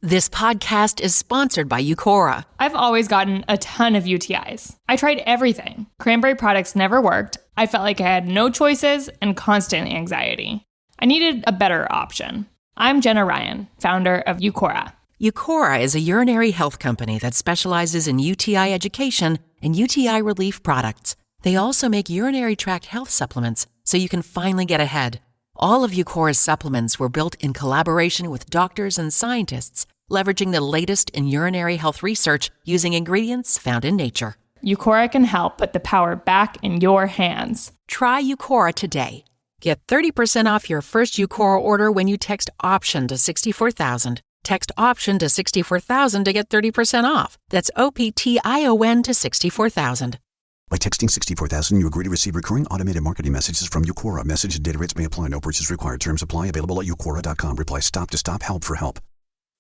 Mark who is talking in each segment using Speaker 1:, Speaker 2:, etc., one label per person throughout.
Speaker 1: This podcast is sponsored by Eucora.
Speaker 2: I've always gotten a ton of UTIs. I tried everything. Cranberry products never worked. I felt like I had no choices and constant anxiety. I needed a better option. I'm Jenna Ryan, founder of Eucora.
Speaker 1: Eucora is a urinary health company that specializes in UTI education and UTI relief products. They also make urinary tract health supplements so you can finally get ahead. All of Eucora's supplements were built in collaboration with doctors and scientists, leveraging the latest in urinary health research using ingredients found in nature.
Speaker 2: Eucora can help put the power back in your hands.
Speaker 1: Try Eucora today. Get 30% off your first Eucora order when you text OPTION to 64,000. Text OPTION to 64,000 to get 30% off. That's OPTION to 64,000.
Speaker 3: By texting 64,000, you agree to receive recurring automated marketing messages from Eucora. Message and data rates may apply. No purchase required. Terms apply. Available at Eucora.com. Reply STOP to STOP. Help for help.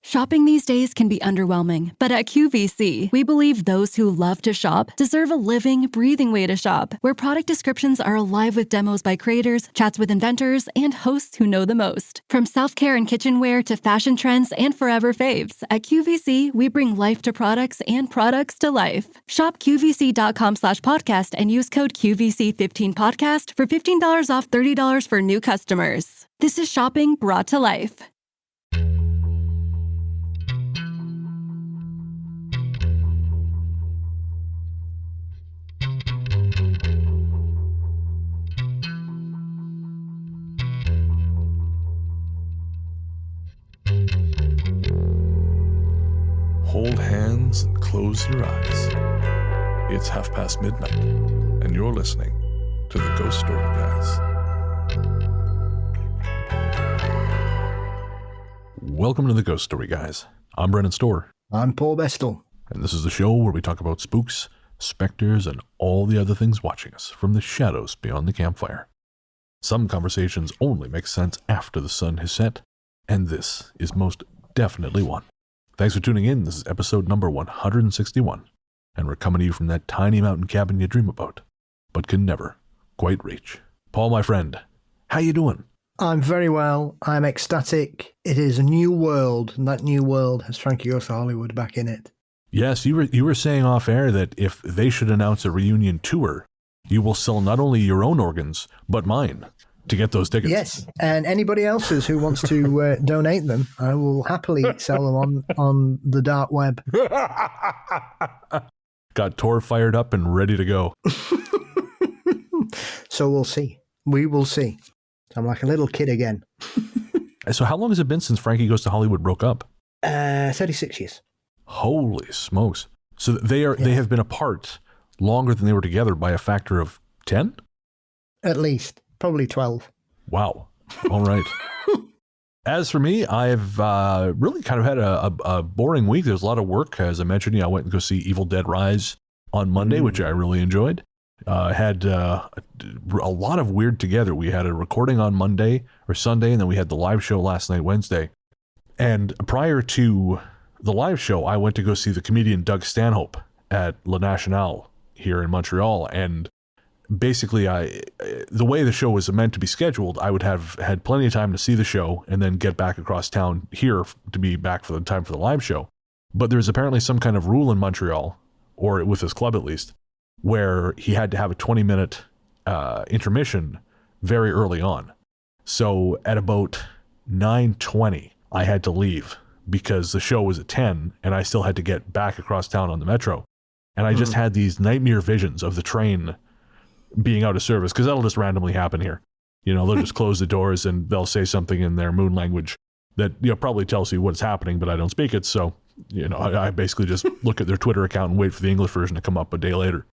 Speaker 4: Shopping these days can be underwhelming, but at QVC, we believe those who love to shop deserve a living, breathing way to shop, where product descriptions are alive with demos by creators, chats with inventors, and hosts who know the most. From self-care and kitchenware to fashion trends and forever faves, at QVC, we bring life to products and products to life. Shop QVC.com/podcast and use code QVC15podcast for $15 off $30 for new customers. This is shopping brought to life.
Speaker 5: Hold hands and close your eyes. It's midnight, and you're listening to the Ghost Story Guys. Welcome to the Ghost Story Guys. I'm Brennan Storr.
Speaker 6: I'm Paul Bestel.
Speaker 5: And this is the show where we talk about spooks, specters, and all the other things watching us from the shadows beyond the campfire. Some conversations only make sense after the sun has set, and this is most definitely one. Thanks for tuning in. This is episode number 161, and we're coming to you from that tiny mountain cabin you dream about, but can never quite reach. Paul, my friend, how you doing?
Speaker 6: I'm very well. I'm ecstatic. It is a new world, and that new world has Frankie Goes to Hollywood back in it.
Speaker 5: Yes, you were saying off air that if they should announce a reunion tour, you will sell not only your own organs, but mine, to get those tickets.
Speaker 6: Yes, and anybody else's who wants to donate them, I will happily sell them on the dark web.
Speaker 5: Got Tor fired up and ready to go.
Speaker 6: So we'll see. We will see. I'm like a little kid again.
Speaker 5: So how long has it been since Frankie Goes to Hollywood broke up?
Speaker 6: 36 years.
Speaker 5: Holy smokes. So they have been apart longer than they were together by a factor of 10?
Speaker 6: At least. Probably 12.
Speaker 5: Wow. All right. As for me, I've really kind of had a boring week. There's a lot of work. As I mentioned, I went and go see Evil Dead Rise on Monday, which I really enjoyed. Had a lot of weird together. We had a recording on Monday or Sunday, and then we had the live show last night, Wednesday. And prior to the live show, I went to go see the comedian Doug Stanhope at La Nationale here in Montreal, and basically, the way the show was meant to be scheduled, I would have had plenty of time to see the show and then get back across town here to be back for the time for the live show. But there's apparently some kind of rule in Montreal, or with his club at least, where he had to have a 20-minute intermission very early on. So at about 9:20, I had to leave because the show was at 10 and I still had to get back across town on the metro. And I just had these nightmare visions of the train being out of service, because that'll just randomly happen here. They'll just close the doors and they'll say something in their moon language that probably tells you what's happening, but I don't speak it. So, I basically just look at their Twitter account and wait for the English version to come up a day later.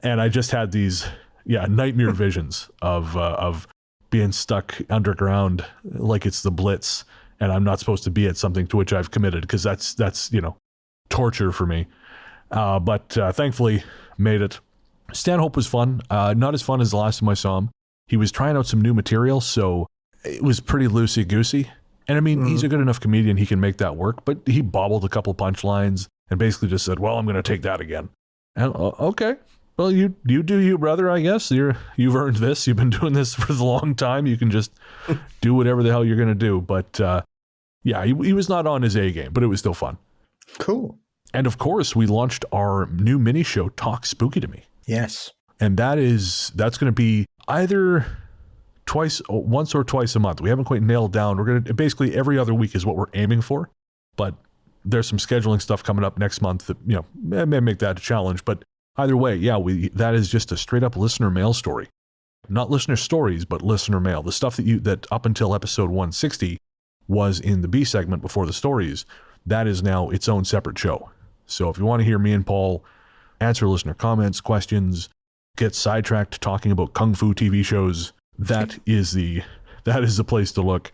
Speaker 5: And I just had these, nightmare visions of being stuck underground like it's the Blitz, and I'm not supposed to be at something to which I've committed, because that's torture for me. But thankfully made it. Stanhope was fun. Not as fun as the last time I saw him. He was trying out some new material, so it was pretty loosey-goosey. And I mean, he's a good enough comedian, he can make that work, but he bobbled a couple punchlines and basically just said, well, I'm going to take that again. And okay, well, you do you, brother, I guess. You've earned this. You've been doing this for a long time. You can just do whatever the hell you're going to do. But Yeah, he was not on his A game, but it was still fun.
Speaker 6: Cool.
Speaker 5: And of course, we launched our new mini show, Talk Spooky to Me.
Speaker 6: Yes.
Speaker 5: And that's going to be either once or twice a month. We haven't quite nailed down. We're going to basically every other week is what we're aiming for. But there's some scheduling stuff coming up next month that, may make that a challenge. But either way, yeah, that is just a straight up listener mail story. Not listener stories, but listener mail. The stuff that up until episode 160 was in the B segment before the stories, that is now its own separate show. So if you want to hear me and Paul answer listener comments, questions, get sidetracked talking about kung fu TV shows, that is the place to look.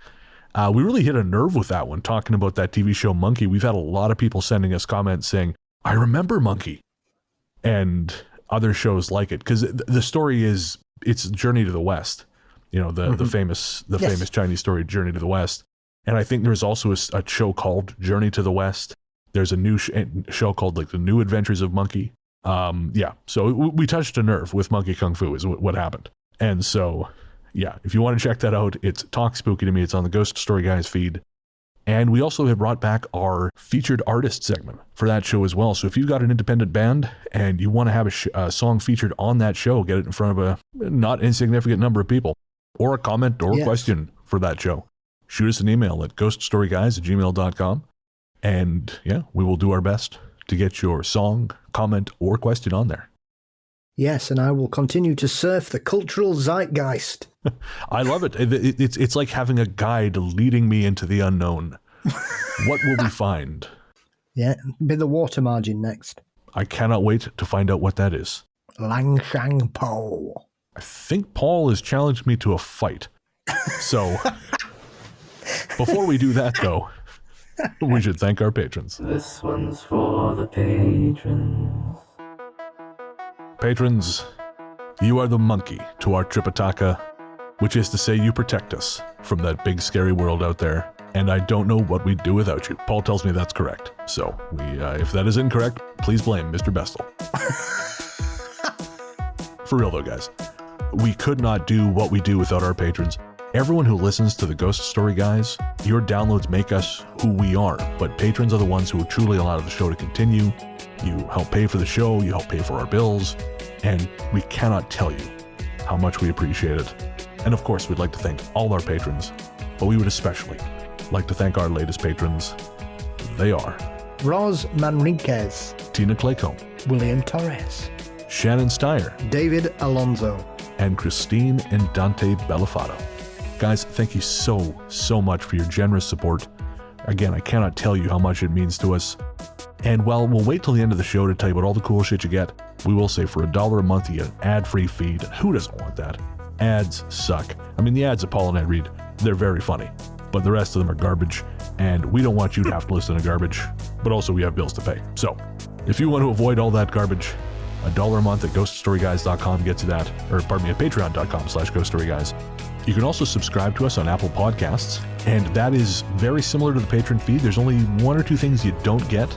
Speaker 5: We really hit a nerve with that one, talking about that TV show Monkey. We've had a lot of people sending us comments saying, I remember Monkey, and other shows like it, because the story is, it's Journey to the West, the famous Chinese story Journey to the West. And I think there's also a show called Journey to the West. There's a new show called like The New Adventures of Monkey. So we touched a nerve with Monkey Kung Fu is what happened. And so, yeah, if you want to check that out, it's Talk Spooky to Me. It's on the Ghost Story Guys feed. And we also have brought back our featured artist segment for that show as well. So if you've got an independent band and you want to have a song featured on that show, get it in front of a not insignificant number of people, or a comment or question for that show, shoot us an email at ghoststoryguys@gmail.com. And yeah, we will do our best to get your song, comment, or question on there.
Speaker 6: Yes, and I will continue to surf the cultural zeitgeist.
Speaker 5: I love it. It's like having a guide leading me into the unknown. What will we find?
Speaker 6: Yeah, be the water margin next.
Speaker 5: I cannot wait to find out what that is.
Speaker 6: Lang Shang Po.
Speaker 5: I think Paul has challenged me to a fight. So, before we do that, though, we should thank our patrons.
Speaker 7: This one's for the patrons.
Speaker 5: Patrons, you are the monkey to our Tripitaka, which is to say you protect us from that big scary world out there, and I don't know what we'd do without you. Paul tells me that's correct. So, if that is incorrect, please blame Mr. Bestel. For real though, guys, we could not do what we do without our patrons. Everyone who listens to the Ghost Story Guys, your downloads make us who we are, but patrons are the ones who truly allow the show to continue. You help pay for the show, you help pay for our bills, and we cannot tell you how much we appreciate it. And of course, we'd like to thank all our patrons, but we would especially like to thank our latest patrons. They are
Speaker 6: Roz Manriquez,
Speaker 5: Tina Claycomb,
Speaker 6: William Torres,
Speaker 5: Shannon Steyer,
Speaker 6: David Alonso,
Speaker 5: and Christine and Dante Bellafato. Guys, thank you so much for your generous support. Again, I cannot tell you how much it means to us. And while we'll wait till the end of the show to tell you about all the cool shit you get, we will say for $1 a month you get an ad-free feed. Who doesn't want that? Ads suck. I mean, the ads that Paul and I read, they're very funny, but the rest of them are garbage, and we don't want you to have to listen to garbage, but also we have bills to pay. So, if you want to avoid all that garbage, $1 a month at ghoststoryguys.com gets you that, or pardon me, at patreon.com/ghoststoryguys. You can also subscribe to us on Apple Podcasts, and that is very similar to the patron feed. There's only one or two things you don't get,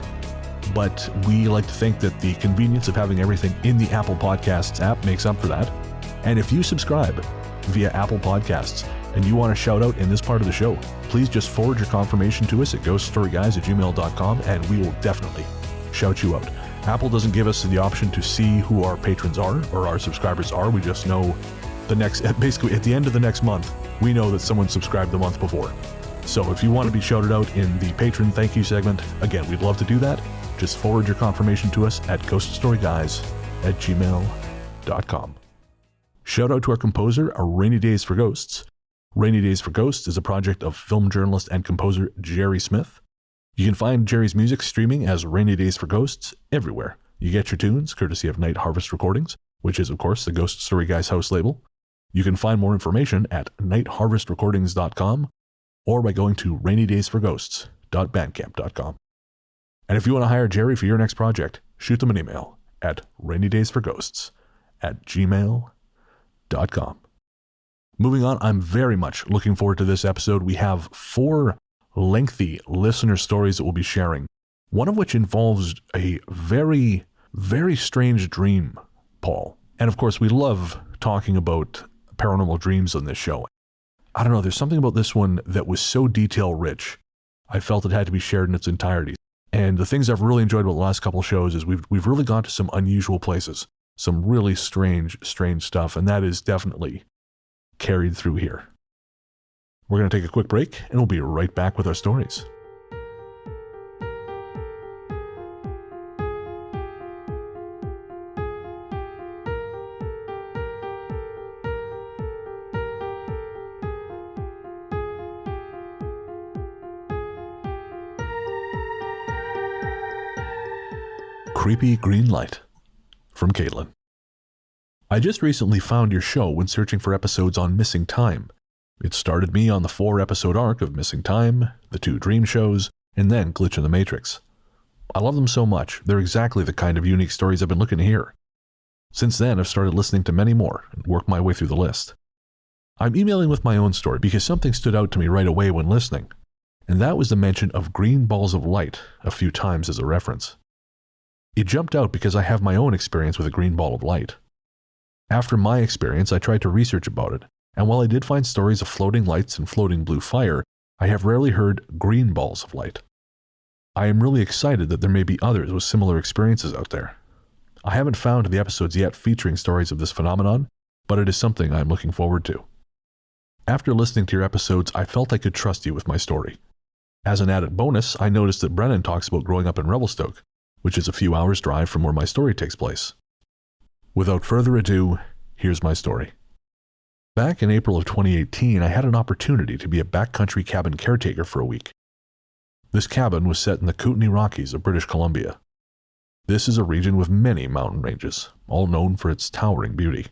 Speaker 5: but we like to think that the convenience of having everything in the Apple Podcasts app makes up for that. And if you subscribe via Apple Podcasts and you want a shout out in this part of the show, please just forward your confirmation to us at ghoststoryguys@gmail.com and we will definitely shout you out. Apple doesn't give us the option to see who our patrons are or our subscribers are. We just know basically at the end of the next month, we know that someone subscribed the month before. So if you want to be shouted out in the patron thank you segment, again, we'd love to do that. Just forward your confirmation to us at ghoststoryguys@gmail.com. Shout out to our composer, A Rainy Days for Ghosts. Rainy Days for Ghosts is a project of film journalist and composer Jerry Smith. You can find Jerry's music streaming as Rainy Days for Ghosts everywhere. You get your tunes courtesy of Night Harvest Recordings, which is, of course, the Ghost Story Guys house label. You can find more information at nightharvestrecordings.com or by going to rainydaysforghosts.bandcamp.com. And if you want to hire Jerry for your next project, shoot them an email at rainydaysforghosts@gmail.com. Moving on, I'm very much looking forward to this episode. We have 4 lengthy listener stories that we'll be sharing, one of which involves a very, very strange dream, Paul. And of course, we love talking about paranormal dreams on this show. I don't know, there's something about this one that was so detail rich. I felt it had to be shared in its entirety. And the things I've really enjoyed about the last couple shows is we've really gone to some unusual places, some really strange stuff, and that is definitely carried through here. We're going to take a quick break, and we'll be right back with our stories. Creepy Green Light from Caitlin. I just recently found your show when searching for episodes on Missing Time. It started me on the 4-episode arc of Missing Time, the 2 Dream shows, and then Glitch in the Matrix. I love them so much. They're exactly the kind of unique stories I've been looking to hear. Since then, I've started listening to many more and worked my way through the list. I'm emailing with my own story because something stood out to me right away when listening, and that was the mention of green balls of light a few times as a reference. It jumped out because I have my own experience with a green ball of light. After my experience, I tried to research about it, and while I did find stories of floating lights and floating blue fire, I have rarely heard green balls of light. I am really excited that there may be others with similar experiences out there. I haven't found the episodes yet featuring stories of this phenomenon, but it is something I am looking forward to. After listening to your episodes, I felt I could trust you with my story. As an added bonus, I noticed that Brennan talks about growing up in Revelstoke, which is a few hours' drive from where my story takes place. Without further ado, here's my story. Back in April of 2018, I had an opportunity to be a backcountry cabin caretaker for a week. This cabin was set in the Kootenay Rockies of British Columbia. This is a region with many mountain ranges, all known for its towering beauty.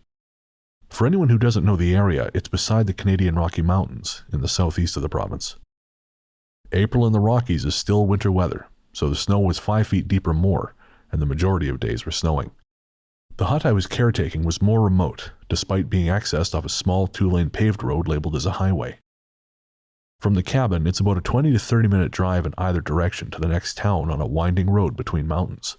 Speaker 5: For anyone who doesn't know the area, it's beside the Canadian Rocky Mountains in the southeast of the province. April in the Rockies is still winter weather, so the snow was 5 feet deep or more, and the majority of days were snowing. The hut I was caretaking was more remote, despite being accessed off a small 2-lane paved road labeled as a highway. From the cabin, it's about a 20 to 30 minute drive in either direction to the next town on a winding road between mountains.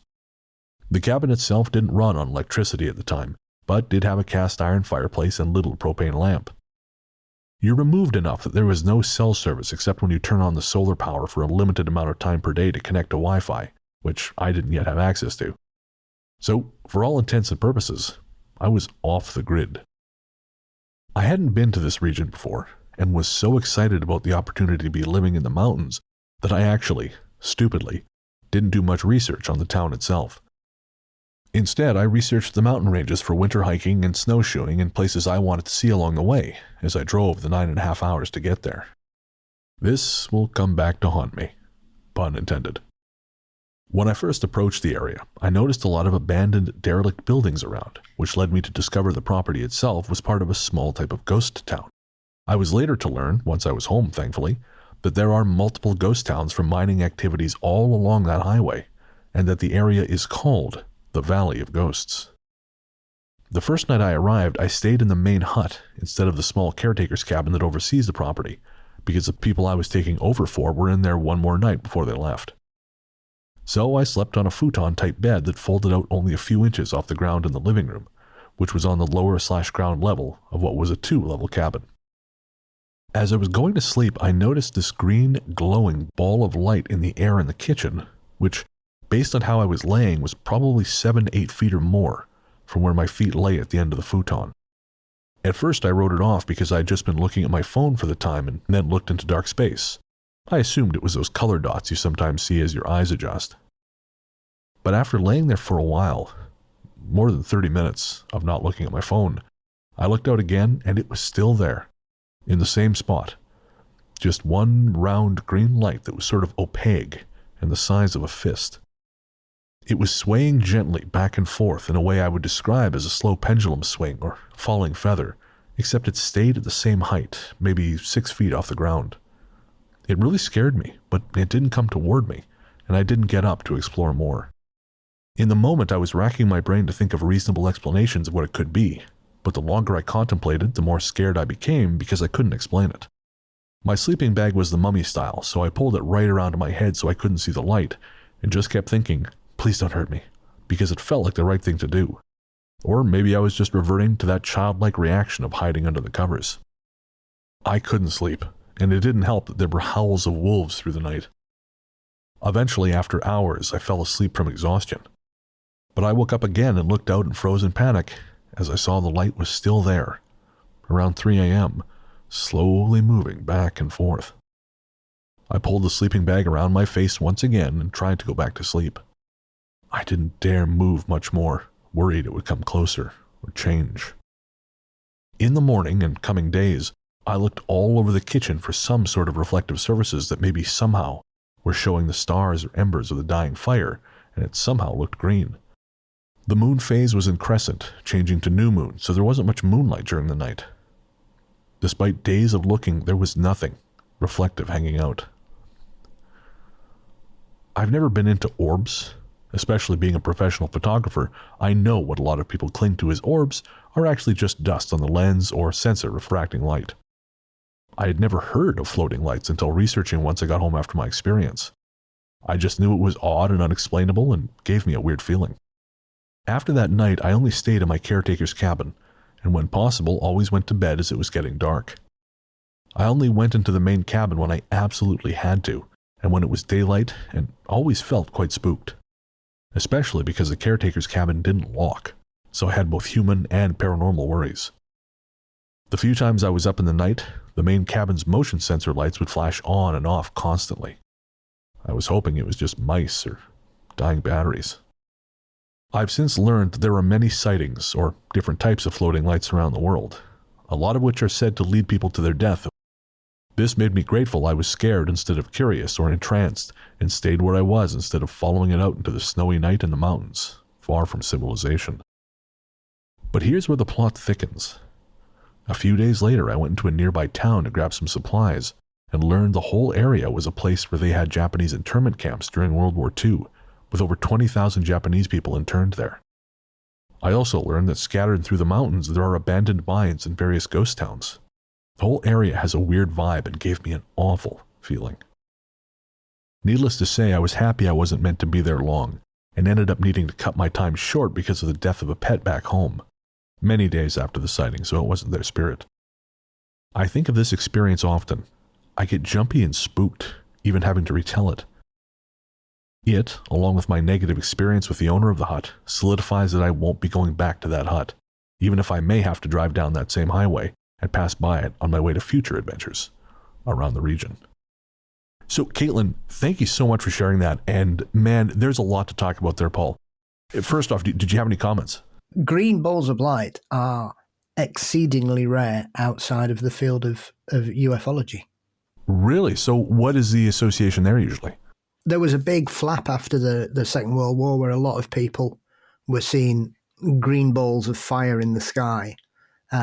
Speaker 5: The cabin itself didn't run on electricity at the time, but did have a cast iron fireplace and little propane lamp. You're removed enough that there was no cell service except when you turn on the solar power for a limited amount of time per day to connect to Wi-Fi, which I didn't yet have access to. So, for all intents and purposes, I was off the grid. I hadn't been to this region before, and was so excited about the opportunity to be living in the mountains that I actually, stupidly, didn't do much research on the town itself. Instead, I researched the mountain ranges for winter hiking and snowshoeing and places I wanted to see along the way as I drove the 9.5 hours to get there. This will come back to haunt me, pun intended. When I first approached the area, I noticed a lot of abandoned, derelict buildings around, which led me to discover the property itself was part of a small type of ghost town. I was later to learn, once I was home thankfully, that there are multiple ghost towns from mining activities all along that highway, and that the area is called the Valley of Ghosts. The first night I arrived, I stayed in the main hut instead of the small caretaker's cabin that oversees the property, because the people I was taking over for were in there one more night before they left. So I slept on a futon-type bed that folded out only a few inches off the ground in the living room, which was on the lower/ground level of what was a 2-level cabin. As I was going to sleep, I noticed this green, glowing ball of light in the air in the kitchen, which, based on how I was laying, was probably 7 to 8 feet or more from where my feet lay at the end of the futon. At first I wrote it off because I had just been looking at my phone for the time and then looked into dark space. I assumed it was those color dots you sometimes see as your eyes adjust. But after laying there for a while, more than 30 minutes of not looking at my phone, I looked out again and it was still there, in the same spot. Just one round green light that was sort of opaque and the size of a fist. It was swaying gently back and forth in a way I would describe as a slow pendulum swing or falling feather, except it stayed at the same height, maybe 6 feet off the ground. It really scared me, but it didn't come toward me, and I didn't get up to explore more. In the moment, I was racking my brain to think of reasonable explanations of what it could be, but the longer I contemplated, the more scared I became because I couldn't explain it. My sleeping bag was the mummy style, so I pulled it right around my head so I couldn't see the light, and just kept thinking, please don't hurt me, because it felt like the right thing to do. Or maybe I was just reverting to that childlike reaction of hiding under the covers. I couldn't sleep, and it didn't help that there were howls of wolves through the night. Eventually, after hours, I fell asleep from exhaustion. But I woke up again and looked out in frozen panic as I saw the light was still there, around 3 a.m., slowly moving back and forth. I pulled the sleeping bag around my face once again and tried to go back to sleep. I didn't dare move much more, worried it would come closer or change. In the morning and coming days, I looked all over the kitchen for some sort of reflective surfaces that maybe somehow were showing the stars or embers of the dying fire, and it somehow looked green. The moon phase was in crescent, changing to new moon, so there wasn't much moonlight during the night. Despite days of looking, there was nothing reflective hanging out. I've never been into orbs, especially being a professional photographer. I know what a lot of people cling to as orbs are actually just dust on the lens or sensor refracting light. I had never heard of floating lights until researching once I got home after my experience. I just knew it was odd and unexplainable and gave me a weird feeling. After that night, I only stayed in my caretaker's cabin, and when possible, always went to bed as it was getting dark. I only went into the main cabin when I absolutely had to, and when it was daylight, and always felt quite spooked. Especially because the caretaker's cabin didn't lock, so I had both human and paranormal worries. The few times I was up in the night, the main cabin's motion sensor lights would flash on and off constantly. I was hoping it was just mice or dying batteries. I've since learned that there are many sightings or different types of floating lights around the world, a lot of which are said to lead people to their death. This made me grateful I was scared instead of curious or entranced, and stayed where I was instead of following it out into the snowy night in the mountains, far from civilization. But here's where the plot thickens. A few days later, I went into a nearby town to grab some supplies, and learned the whole area was a place where they had Japanese internment camps during World War II, with over 20,000 Japanese people interned there. I also learned that scattered through the mountains there are abandoned mines and various ghost towns. The whole area has a weird vibe and gave me an awful feeling. Needless to say, I was happy I wasn't meant to be there long, and ended up needing to cut my time short because of the death of a pet back home, many days after the sighting, so it wasn't their spirit. I think of this experience often. I get jumpy and spooked, even having to retell it. It, along with my negative experience with the owner of the hut, solidifies that I won't be going back to that hut, even if I may have to drive down that same highway and pass by it on my way to future adventures around the region. So, Caitlin, thank you so much for sharing that. And man, there's a lot to talk about there, Paul. First off, did you have any comments?
Speaker 6: Green balls of light are exceedingly rare outside of the field of ufology.
Speaker 5: Really? So what is the association there usually?
Speaker 6: There was a big flap after the Second World War where a lot of people were seeing green balls of fire in the sky,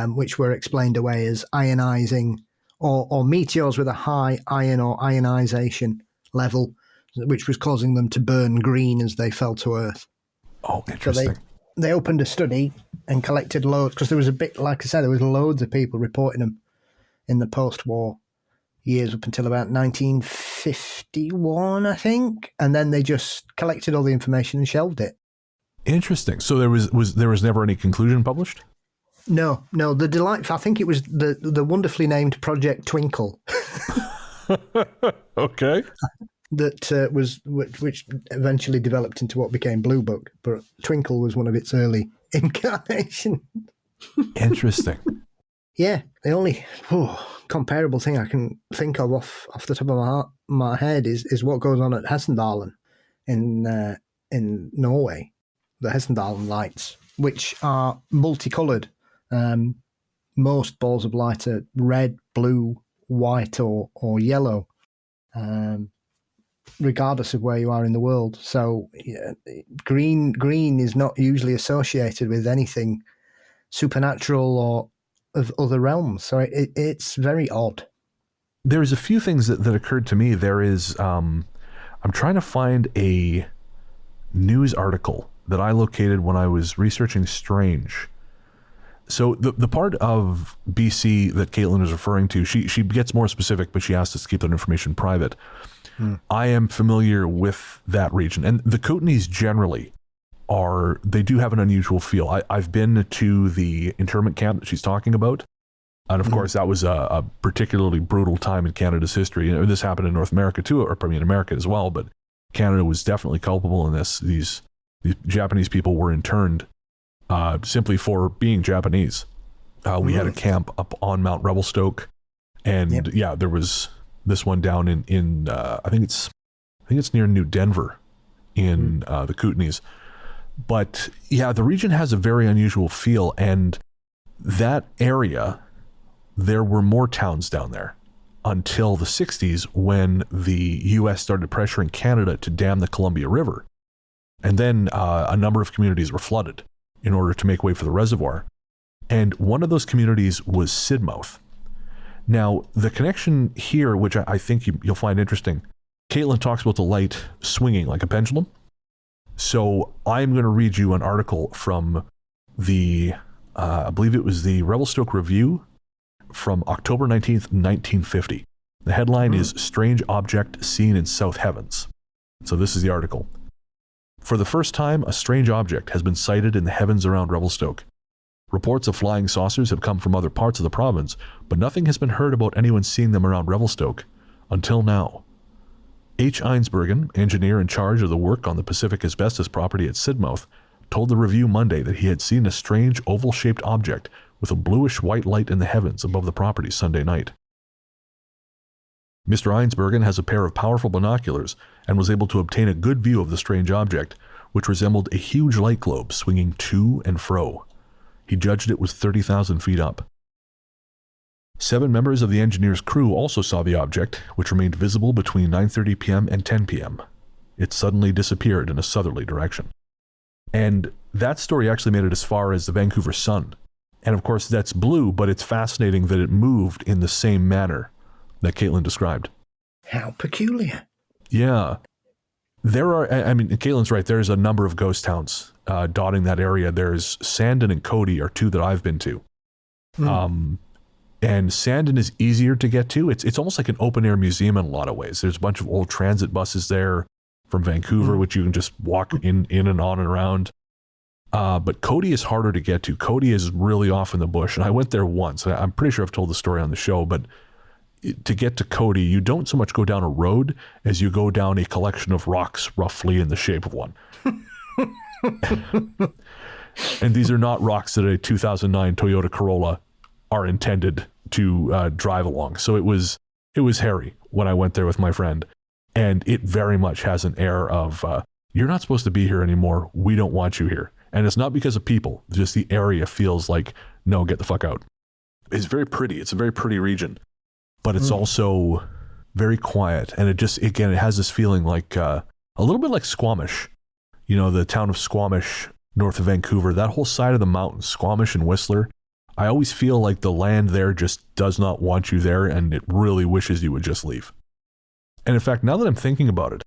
Speaker 6: which were explained away as ionizing or meteors with a high ion or ionization level, which was causing them to burn green as they fell to Earth.
Speaker 5: Oh, interesting.
Speaker 6: So they opened a study and collected loads, because there was a bit, like I said, there was loads of people reporting them in the post-war years up until about 1951, I think, and then they just collected all the information and shelved it.
Speaker 5: Interesting. So there was never any conclusion published?
Speaker 6: No. The delightful, I think it was the wonderfully named Project Twinkle.
Speaker 5: Okay.
Speaker 6: That which eventually developed into what became Blue Book, but Twinkle was one of its early incarnations.
Speaker 5: Interesting.
Speaker 6: Yeah, the only comparable thing I can think of off the top of my head is what goes on at Hexxagram in Norway, the Hexxagram lights, which are multicoloured. Most balls of light are red, blue, white, or yellow, regardless of where you are in the world. So green is not usually associated with anything supernatural or of other realms. So it's very odd.
Speaker 5: There's a few things that occurred to me. There is, I'm trying to find a news article that I located when I was researching Strange. So the part of BC that Caitlin is referring to, she gets more specific, but she asked us to keep that information private. I am familiar with that region, and the Kootenays generally they do have an unusual feel. I've been to the internment camp that she's talking about, And of course, that was a particularly brutal time in Canada's history. You know, this happened in North America too, or I mean, America as well, but Canada was definitely culpable in this. These Japanese people were interned simply for being Japanese. We had a camp up on Mount Revelstoke, and there was this one down in I think it's near New Denver in the Kootenays. But yeah, the region has a very unusual feel, and that area, there were more towns down there until the 60s when the U.S. started pressuring Canada to dam the Columbia River. And then a number of communities were flooded in order to make way for the reservoir. And one of those communities was Sidmouth. Now, the connection here, which I think you'll find interesting, Caitlin talks about the light swinging like a pendulum. So I'm going to read you an article from the, I believe it was the Revelstoke Review from October 19th, 1950. The headline is Strange Object Seen in South Heavens. So this is the article. For the first time, a strange object has been sighted in the heavens around Revelstoke. Reports of flying saucers have come from other parts of the province, but nothing has been heard about anyone seeing them around Revelstoke until now. H. Einsbergen, engineer in charge of the work on the Pacific Asbestos property at Sidmouth, told the Review Monday that he had seen a strange oval-shaped object with a bluish-white light in the heavens above the property Sunday night. Mr. Einsbergen has a pair of powerful binoculars and was able to obtain a good view of the strange object, which resembled a huge light globe swinging to and fro. He judged it was 30,000 feet up. 7 members of the engineer's crew also saw the object, which remained visible between 9:30 p.m. and 10 p.m. It suddenly disappeared in a southerly direction. And that story actually made it as far as the Vancouver Sun. And of course, that's blue, but it's fascinating that it moved in the same manner that Caitlin described.
Speaker 6: How peculiar.
Speaker 5: Yeah. There are, I mean, Caitlin's right, there's a number of ghost towns dotting that area. There's Sandon and Cody are 2 that I've been to. And Sandon is easier to get to. It's almost like an open-air museum in a lot of ways. There's a bunch of old transit buses there from Vancouver, which you can just walk in and on and around. But Cody is harder to get to. Cody is really off in the bush, and I went there once. I'm pretty sure I've told the story on the show, but to get to Cody, you don't so much go down a road as you go down a collection of rocks roughly in the shape of one. And these are not rocks that a 2009 Toyota Corolla are intended to drive along. So it was hairy when I went there with my friend, and it very much has an air of you're not supposed to be here anymore. We don't want you here. And it's not because of people, just the area feels like, no, get the fuck out. It's very pretty. It's a very pretty region, but it's also very quiet. And it just, again, it has this feeling like a little bit like Squamish, you know, the town of Squamish north of Vancouver, that whole side of the mountains, Squamish and Whistler. I always feel like the land there just does not want you there, and it really wishes you would just leave. And in fact, now that I'm thinking about it,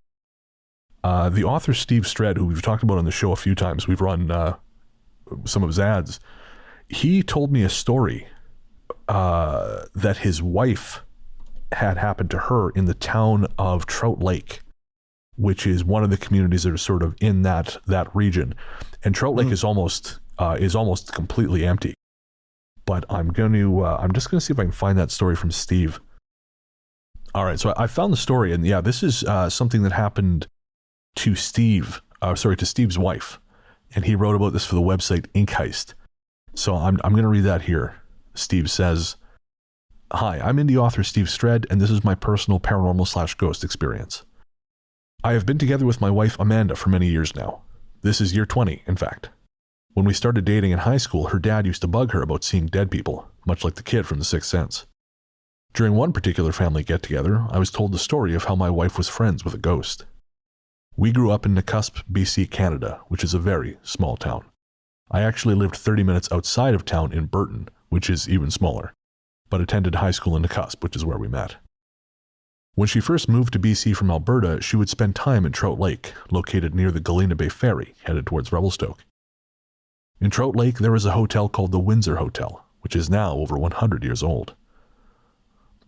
Speaker 5: the author Steve Stred, who we've talked about on the show a few times, we've run some of his ads, he told me a story that his wife had happened to her in the town of Trout Lake, which is one of the communities that are sort of in that region. And Trout Lake is almost completely empty. But I'm just going to see if I can find that story from Steve. All right, so I found the story, and yeah, this is something that happened to Steve's wife, and he wrote about this for the website Ink Heist. So I'm going to read that here. Steve says, "Hi, I'm indie author Steve Stred, and this is my personal paranormal/ghost experience. I have been together with my wife Amanda for many years now. This is year 20, in fact. When we started dating in high school, her dad used to bug her about seeing dead people, much like the kid from The Sixth Sense. During one particular family get-together, I was told the story of how my wife was friends with a ghost. We grew up in Nakusp, BC, Canada, which is a very small town. I actually lived 30 minutes outside of town in Burton, which is even smaller, but attended high school in Nakusp, which is where we met. When she first moved to BC from Alberta, she would spend time in Trout Lake, located near the Galena Bay Ferry, headed towards Revelstoke. In Trout Lake, there is a hotel called the Windsor Hotel, which is now over 100 years old.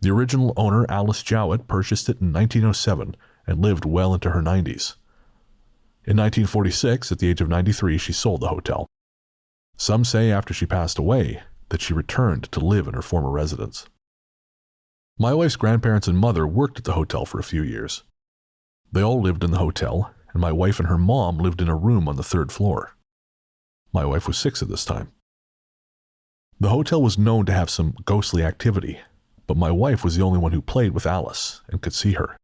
Speaker 5: The original owner, Alice Jowett, purchased it in 1907 and lived well into her 90s. In 1946, at the age of 93, she sold the hotel. Some say after she passed away, that she returned to live in her former residence. My wife's grandparents and mother worked at the hotel for a few years. They all lived in the hotel, and my wife and her mom lived in a room on the 3rd floor. My wife was 6 at this time. The hotel was known to have some ghostly activity, but my wife was the only one who played with Alice and could see her.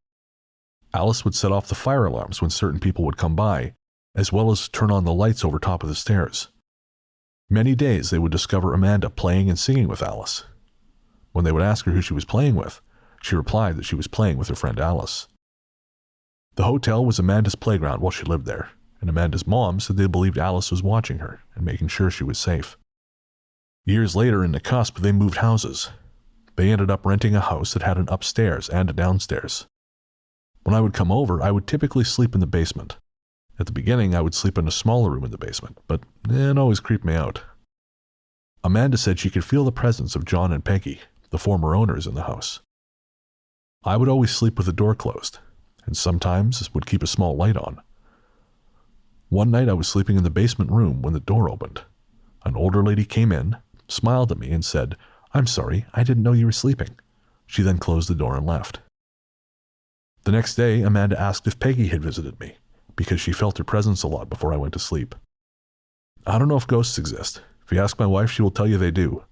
Speaker 5: Alice would set off the fire alarms when certain people would come by, as well as turn on the lights over top of the stairs. Many days they would discover Amanda playing and singing with Alice. When they would ask her who she was playing with, she replied that she was playing with her friend Alice. The hotel was Amanda's playground while she lived there, and Amanda's mom said they believed Alice was watching her and making sure she was safe. Years later, in the cusp, they moved houses. They ended up renting a house that had an upstairs and a downstairs. When I would come over, I would typically sleep in the basement. At the beginning, I would sleep in a smaller room in the basement, but it always creeped me out. Amanda said she could feel the presence of John and Peggy, the former owners, in the house. I would always sleep with the door closed, and sometimes would keep a small light on. One night I was sleeping in the basement room when the door opened. An older lady came in, smiled at me, and said, "I'm sorry, I didn't know you were sleeping." She then closed the door and left. The next day, Amanda asked if Peggy had visited me, because she felt her presence a lot before I went to sleep. I don't know if ghosts exist. If you ask my wife, she will tell you they do.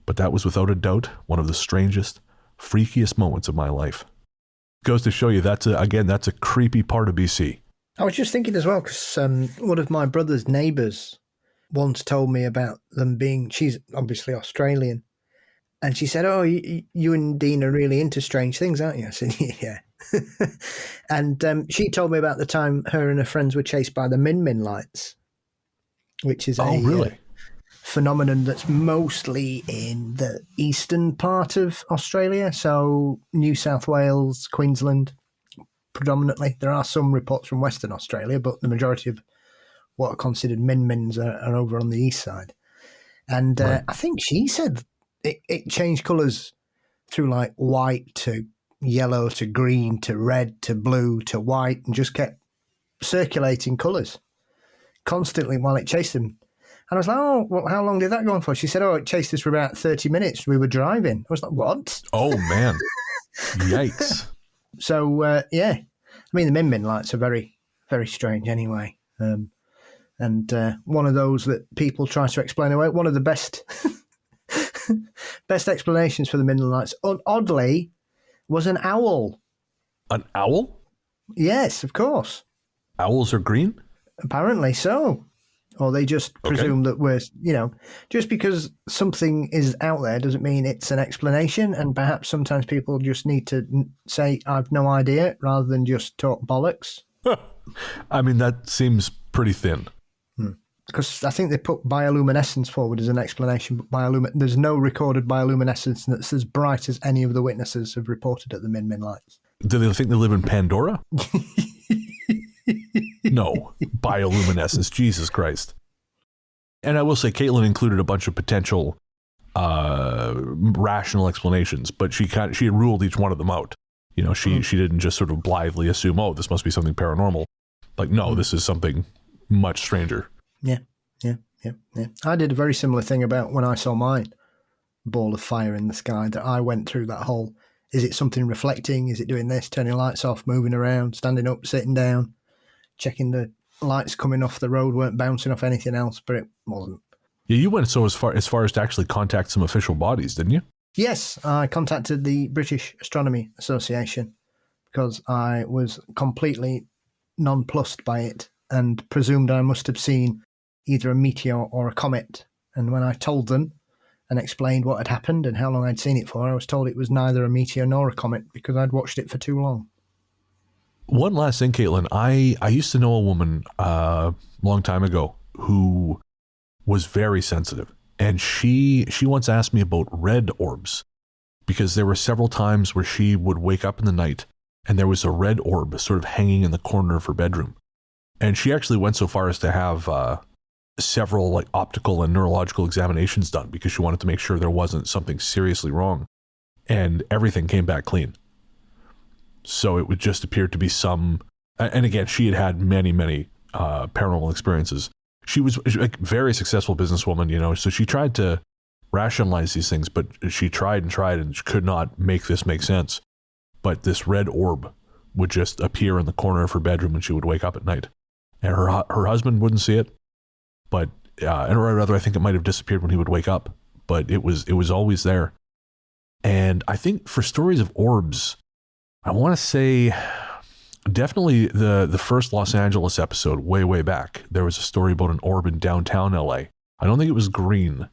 Speaker 5: But that was without a doubt one of the strangest, freakiest moments of my life. Goes to show you that's a creepy part of BC.
Speaker 6: I was just thinking as well, because one of my brother's neighbours once told me about them being, she's obviously Australian, and she said, "Oh, you and Dean are really into strange things, aren't you?" I said, "Yeah." And she told me about the time her and her friends were chased by the Min Min lights, which is a phenomenon that's mostly in the eastern part of Australia, so New South Wales, Queensland, predominantly. There are some reports from Western Australia, but the majority of what are considered Min Mins are over on the east side. And
Speaker 5: Right.
Speaker 6: I think she said it changed colours through like white to yellow to green to red to blue to white, and just kept circulating colours constantly while it chased them. And I was like, "Oh, well, how long did that go on for?" She said, "Oh, it chased us for about 30 minutes. We were driving." I was like, "What?"
Speaker 5: Oh, man. Yikes.
Speaker 6: So, yeah. I mean, the Min Min lights are very, very strange anyway. And one of those that people try to explain away. One of the best best explanations for the Min Min lights, oddly, was an owl.
Speaker 5: An owl?
Speaker 6: Yes, of course.
Speaker 5: Owls are green?
Speaker 6: Apparently so. Or they just presume that we're, just because something is out there doesn't mean it's an explanation. And perhaps sometimes people just need to say, "I've no idea," rather than just talk bollocks.
Speaker 5: I mean, that seems pretty thin.
Speaker 6: Because I think they put bioluminescence forward as an explanation, but there's no recorded bioluminescence that's as bright as any of the witnesses have reported at the Min Min lights.
Speaker 5: Do they think they live in Pandora? No. Bioluminescence. Jesus Christ. And I will say, Caitlin included a bunch of potential rational explanations, but she had ruled each one of them out. She didn't just sort of blithely assume, "Oh, this must be something paranormal." Like, no, this is something much stranger.
Speaker 6: Yeah. I did a very similar thing about when I saw my ball of fire in the sky, that I went through that whole, is it something reflecting? Is it doing this? Turning lights off, moving around, standing up, sitting down, checking the lights coming off the road weren't bouncing off anything else, but it wasn't.
Speaker 5: Yeah, you went as far as to actually contact some official bodies, didn't you?
Speaker 6: Yes, I contacted the British Astronomy Association because I was completely nonplussed by it and presumed I must have seen either a meteor or a comet. And when I told them and explained what had happened and how long I'd seen it for, I was told it was neither a meteor nor a comet because I'd watched it for too long.
Speaker 5: One last thing, Caitlin. I used to know a woman a long time ago who was very sensitive. And she once asked me about red orbs, because there were several times where she would wake up in the night and there was a red orb sort of hanging in the corner of her bedroom. And she actually went so far as to have several like optical and neurological examinations done because she wanted to make sure there wasn't something seriously wrong. And everything came back clean. So it would just appear to be some, and again, she had many paranormal experiences. She was a very successful businesswoman, so she tried to rationalize these things, but she tried and she could not make this make sense. But this red orb would just appear in the corner of her bedroom when she would wake up at night. And her husband wouldn't see it, but, or rather, I think it might have disappeared when he would wake up, but it was always there. And I think for stories of orbs, I want to say definitely the first Los Angeles episode way back. There was a story about an orb in downtown LA. I don't think it was green,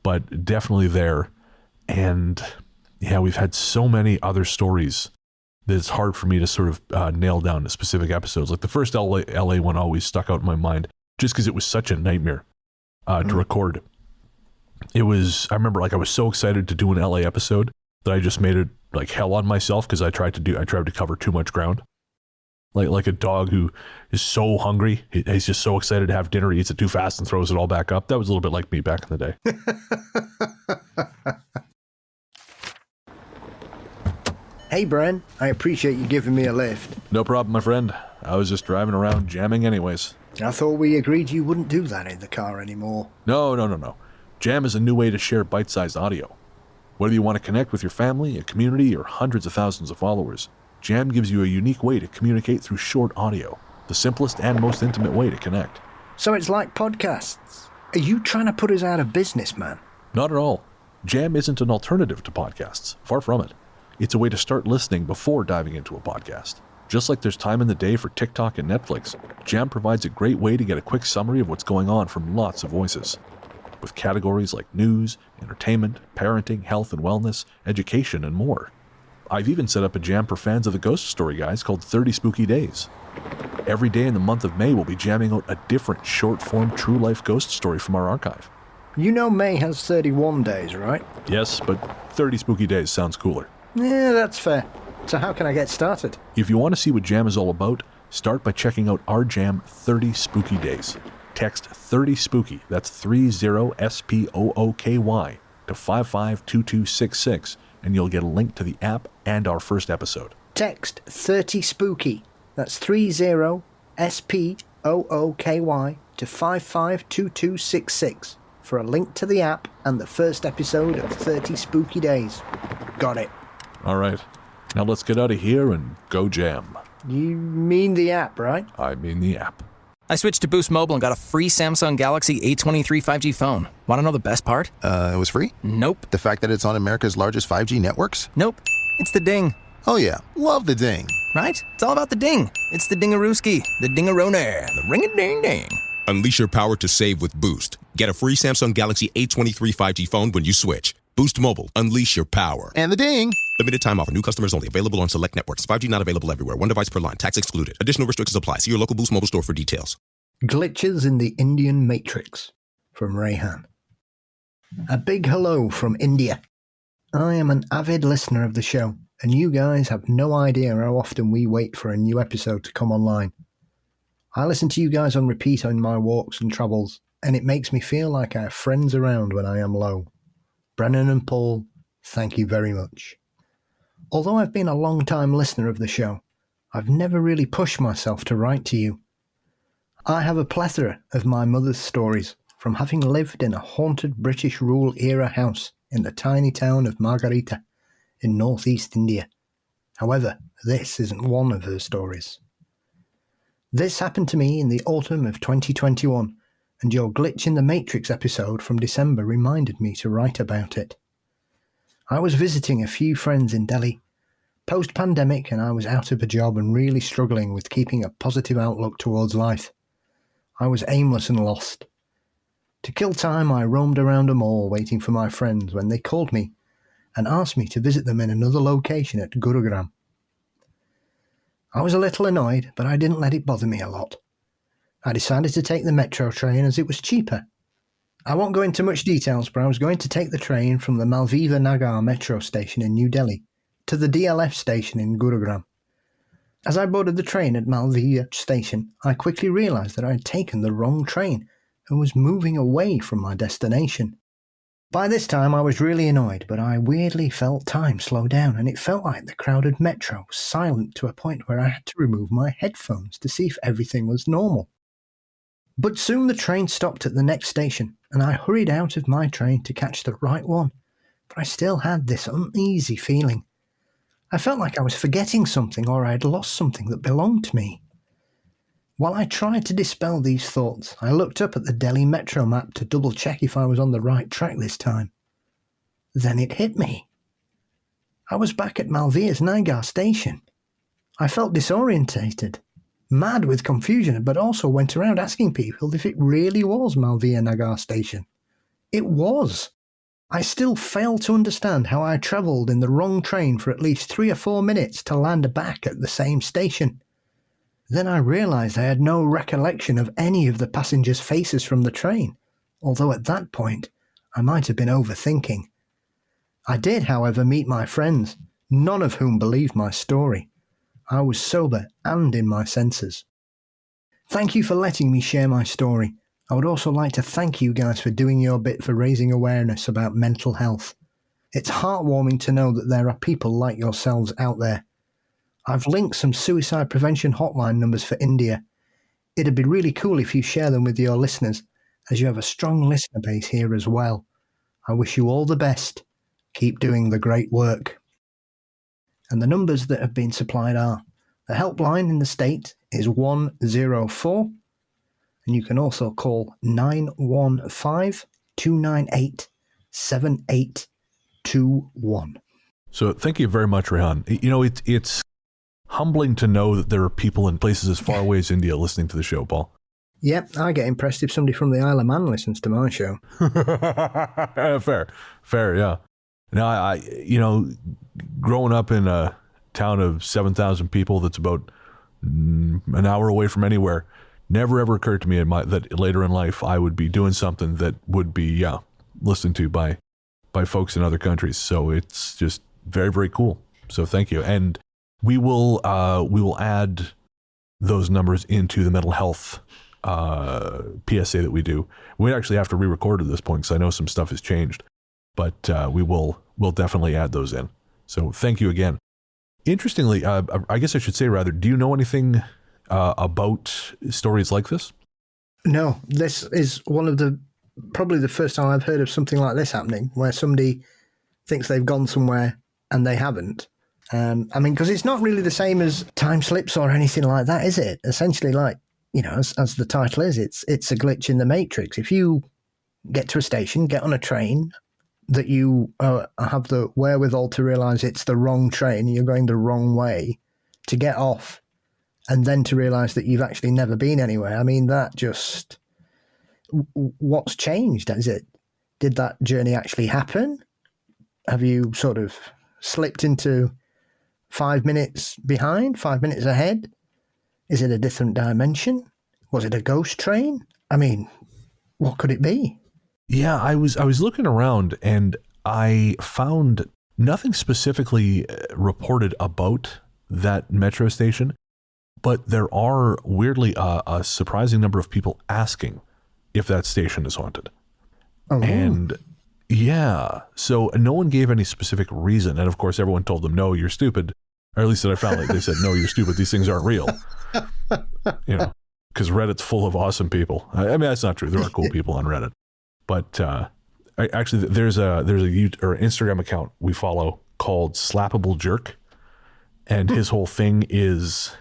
Speaker 5: but definitely there. And yeah, we've had so many other stories that it's hard for me to sort of nail down the specific episodes. Like the first LA one always stuck out in my mind just because it was such a nightmare to record. It was, I remember, like, I was so excited to do an LA episode that I just made it like hell on myself because I tried to cover too much ground. Like a dog who is so hungry, he's just so excited to have dinner, he eats it too fast and throws it all back up. That was a little bit like me back in the day.
Speaker 6: Hey, Bren, I appreciate you giving me a lift.
Speaker 5: No problem, my friend. I was just driving around jamming anyways.
Speaker 6: I thought we agreed you wouldn't do that in the car anymore.
Speaker 5: No. Jam is a new way to share bite-sized audio. Whether you want to connect with your family, a community, or hundreds of thousands of followers, Jam gives you a unique way to communicate through short audio, the simplest and most intimate way to connect.
Speaker 6: So it's like podcasts. Are you trying to put us out of business, man?
Speaker 5: Not at all. Jam isn't an alternative to podcasts. Far from it. It's a way to start listening before diving into a podcast. Just like there's time in the day for TikTok and Netflix, Jam provides a great way to get a quick summary of what's going on from lots of voices. With categories like news, entertainment, parenting, health and wellness, education, and more. I've even set up a Jam for fans of the Ghost Story guys called 30 Spooky Days. Every day in the month of May, we'll be jamming out a different short-form true-life ghost story from our archive.
Speaker 6: You know May has 31 days, right?
Speaker 5: Yes, but 30 Spooky Days sounds cooler.
Speaker 6: Yeah, that's fair. So how can I get started?
Speaker 5: If you want to see what Jam is all about, start by checking out our Jam 30 Spooky Days. Text 30 Spooky, that's 30SPOOKY, to 552266, and you'll get a link to the app and our first episode.
Speaker 6: Text 30 Spooky, that's 30SPOOKY, to 552266 for a link to the app and the first episode of 30 Spooky Days. Got it.
Speaker 5: All right. Now let's get out of here and go jam.
Speaker 6: You mean the app, right?
Speaker 5: I mean the app.
Speaker 8: I switched to Boost Mobile and got a free Samsung Galaxy A23 5G phone. Want to know the best part?
Speaker 9: It was free?
Speaker 8: Nope.
Speaker 9: The fact that it's on America's largest 5G networks?
Speaker 8: Nope. It's the ding.
Speaker 9: Oh yeah, love the ding.
Speaker 8: Right? It's all about the ding. It's the dingarooski, the dingarone, the ring-a-ding-ding.
Speaker 10: Unleash your power to save with Boost. Get a free Samsung Galaxy A23 5G phone when you switch. Boost Mobile. Unleash your power.
Speaker 9: And the ding.
Speaker 10: Limited time offer. New customers only. Available on select networks. 5G not available everywhere. One device per line. Tax excluded. Additional restrictions apply. See your local Boost Mobile store for details.
Speaker 6: Glitches in the Indian Matrix, from Rayhan. A big hello from India. I am an avid listener of the show, and you guys have no idea how often we wait for a new episode to come online. I listen to you guys on repeat on my walks and travels, and it makes me feel like I have friends around when I am low. Brennan and Paul, thank you very much. Although I've been a long-time listener of the show, I've never really pushed myself to write to you. I have a plethora of my mother's stories, from having lived in a haunted British rule-era house in the tiny town of Margarita in northeast India. However, this isn't one of her stories. This happened to me in the autumn of 2021, and your Glitch in the Matrix episode from December reminded me to write about it. I was visiting a few friends in Delhi, post-pandemic, and I was out of a job and really struggling with keeping a positive outlook towards life. I was aimless and lost. To kill time, I roamed around a mall waiting for my friends when they called me and asked me to visit them in another location at Gurugram. I was a little annoyed, but I didn't let it bother me a lot. I decided to take the metro train as it was cheaper. I won't go into much details, but I was going to take the train from the Malviva Nagar metro station in New Delhi to the DLF station in Gurugram. As I boarded the train at Malviva station, I quickly realised that I had taken the wrong train and was moving away from my destination. By this time I was really annoyed, but I weirdly felt time slow down, and it felt like the crowded metro was silent to a point where I had to remove my headphones to see if everything was normal. But soon the train stopped at the next station, and I hurried out of my train to catch the right one, but I still had this uneasy feeling. I felt like I was forgetting something, or I had lost something that belonged to me. While I tried to dispel these thoughts, I looked up at the Delhi Metro map to double-check if I was on the right track this time. Then it hit me. I was back at Malvia's Nagar station. I felt disorientated, mad with confusion, but also went around asking people if it really was Malvia Nagar station. It was. I still failed to understand how I travelled in the wrong train for at least 3 or 4 minutes to land back at the same station. Then I realised I had no recollection of any of the passengers' faces from the train, although at that point I might have been overthinking. I did, however, meet my friends, none of whom believed my story. I was sober and in my senses. Thank you for letting me share my story. I would also like to thank you guys for doing your bit for raising awareness about mental health. It's heartwarming to know that there are people like yourselves out there. I've linked some suicide prevention hotline numbers for India. It'd be really cool if you share them with your listeners, as you have a strong listener base here as well. I wish you all the best. Keep doing the great work. And the numbers that have been supplied are: the helpline in the state is 104, and you can also call 915-298-7821.
Speaker 5: So thank you very much, Rehan. You know, it's humbling to know that there are people in places as far away as India listening to the show, Paul.
Speaker 6: Yep, I get impressed if somebody from the Isle of Man listens to my show.
Speaker 5: Fair, yeah. Now, I growing up in a town of 7,000 people that's about an hour away from anywhere, never ever occurred to me that later in life I would be doing something that would be listened to by folks in other countries. So it's just very, very cool. So thank you. And we will add those numbers into the mental health PSA that we do. We actually have to re-record at this point because I know some stuff has changed, but we'll definitely add those in. So thank you again. Interestingly, I guess I should say rather, do you know anything about stories like this?
Speaker 6: No, this is probably the first time I've heard of something like this happening, where somebody thinks they've gone somewhere and they haven't. Because it's not really the same as time slips or anything like that, is it? Essentially, like, as the title is, it's a glitch in the matrix. If you get to a station, get on a train, that you have the wherewithal to realise it's the wrong train, you're going the wrong way, to get off, and then to realise that you've actually never been anywhere. I mean, that just... What's changed? Did that journey actually happen? Have you sort of slipped into 5 minutes behind, 5 minutes ahead? Is it a different dimension? Was it a ghost train? I mean, what could it be?
Speaker 5: Yeah, I was looking around and I found nothing specifically reported about that metro station, but there are weirdly a surprising number of people asking if that station is haunted.
Speaker 6: Oh.
Speaker 5: And yeah, so no one gave any specific reason. And of course, everyone told them, no, you're stupid. Or at least that I found, like they said, no, you're stupid. These things aren't real. Because Reddit's full of awesome people. I mean, that's not true. There are cool people on Reddit. But actually, there's a Instagram account we follow called Slappable Jerk. And his whole thing is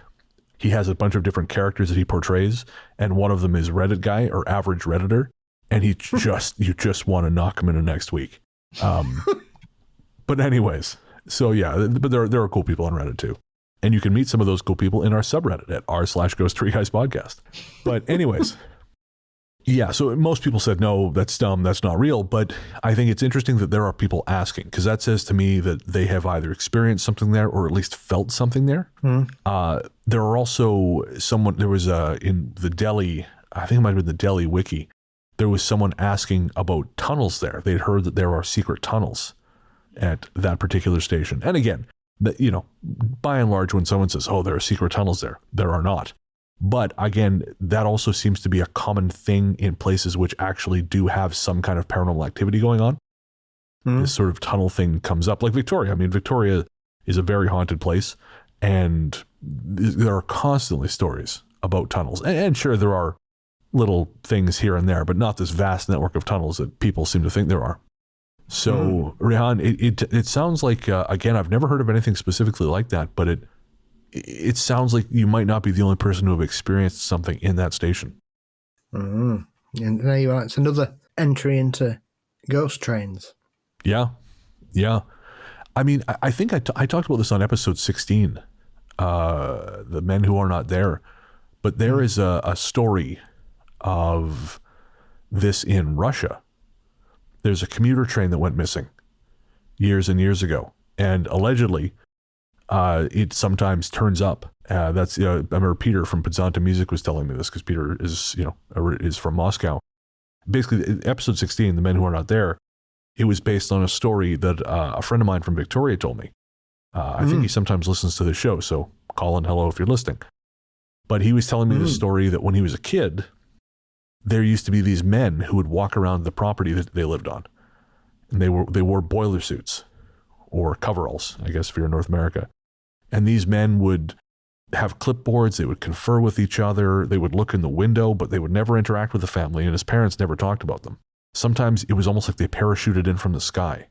Speaker 5: he has a bunch of different characters that he portrays. And one of them is Reddit guy or average Redditor. And you just want to knock him into next week. But anyways, so yeah, but there are cool people on Reddit too. And you can meet some of those cool people in our subreddit at r/Ghost3Guys podcast. But anyways, yeah, so most people said, no, that's dumb, that's not real. But I think it's interesting that there are people asking, because that says to me that they have either experienced something there or at least felt something there. There are also there was in the Delhi, I think it might have been the Delhi wiki, there was someone asking about tunnels there. They'd heard that there are secret tunnels at that particular station. And again, by and large, when someone says, oh, there are secret tunnels there are not. But again, that also seems to be a common thing in places which actually do have some kind of paranormal activity going on. This sort of tunnel thing comes up, like Victoria. I mean, Victoria is a very haunted place, and there are constantly stories about tunnels. And sure, there are little things here and there, but not this vast network of tunnels that people seem to think there are. So, Rehan, it sounds like, again, I've never heard of anything specifically like that, but it sounds like you might not be the only person who have experienced something in that station.
Speaker 6: And there you are. It's another entry into ghost trains.
Speaker 5: Yeah. I mean, I think I talked about this on episode 16, The Men Who Are Not There, but there is a story of this in Russia. There's a commuter train that went missing years and years ago, and allegedly it sometimes turns up. That's, I remember Peter from Podzontommusic was telling me this, because Peter is from Moscow. Basically, episode 16, The Men Who Are Not There, it was based on a story that a friend of mine from Victoria told me. I think he sometimes listens to the show, so Colin, hello if you're listening. But he was telling me the story that when he was a kid, there used to be these men who would walk around the property that they lived on. And they wore boiler suits, or coveralls, I guess, if you're in North America. And these men would have clipboards, they would confer with each other, they would look in the window, but they would never interact with the family, and his parents never talked about them. Sometimes it was almost like they parachuted in from the sky.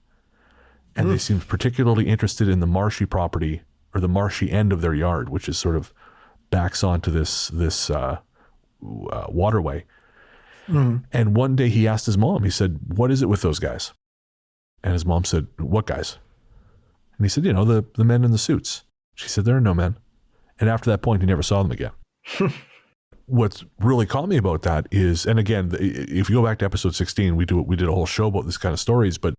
Speaker 5: And they seemed particularly interested in the marshy property, or the marshy end of their yard, which is sort of backs onto this waterway. And one day he asked his mom, he said, "What is it with those guys?" And his mom said, "What guys?" And he said, the men in the suits. She said, "There are no men." And after that point, he never saw them again. What's really caught me about that is, and again, if you go back to episode 16, we did a whole show about this kind of stories, but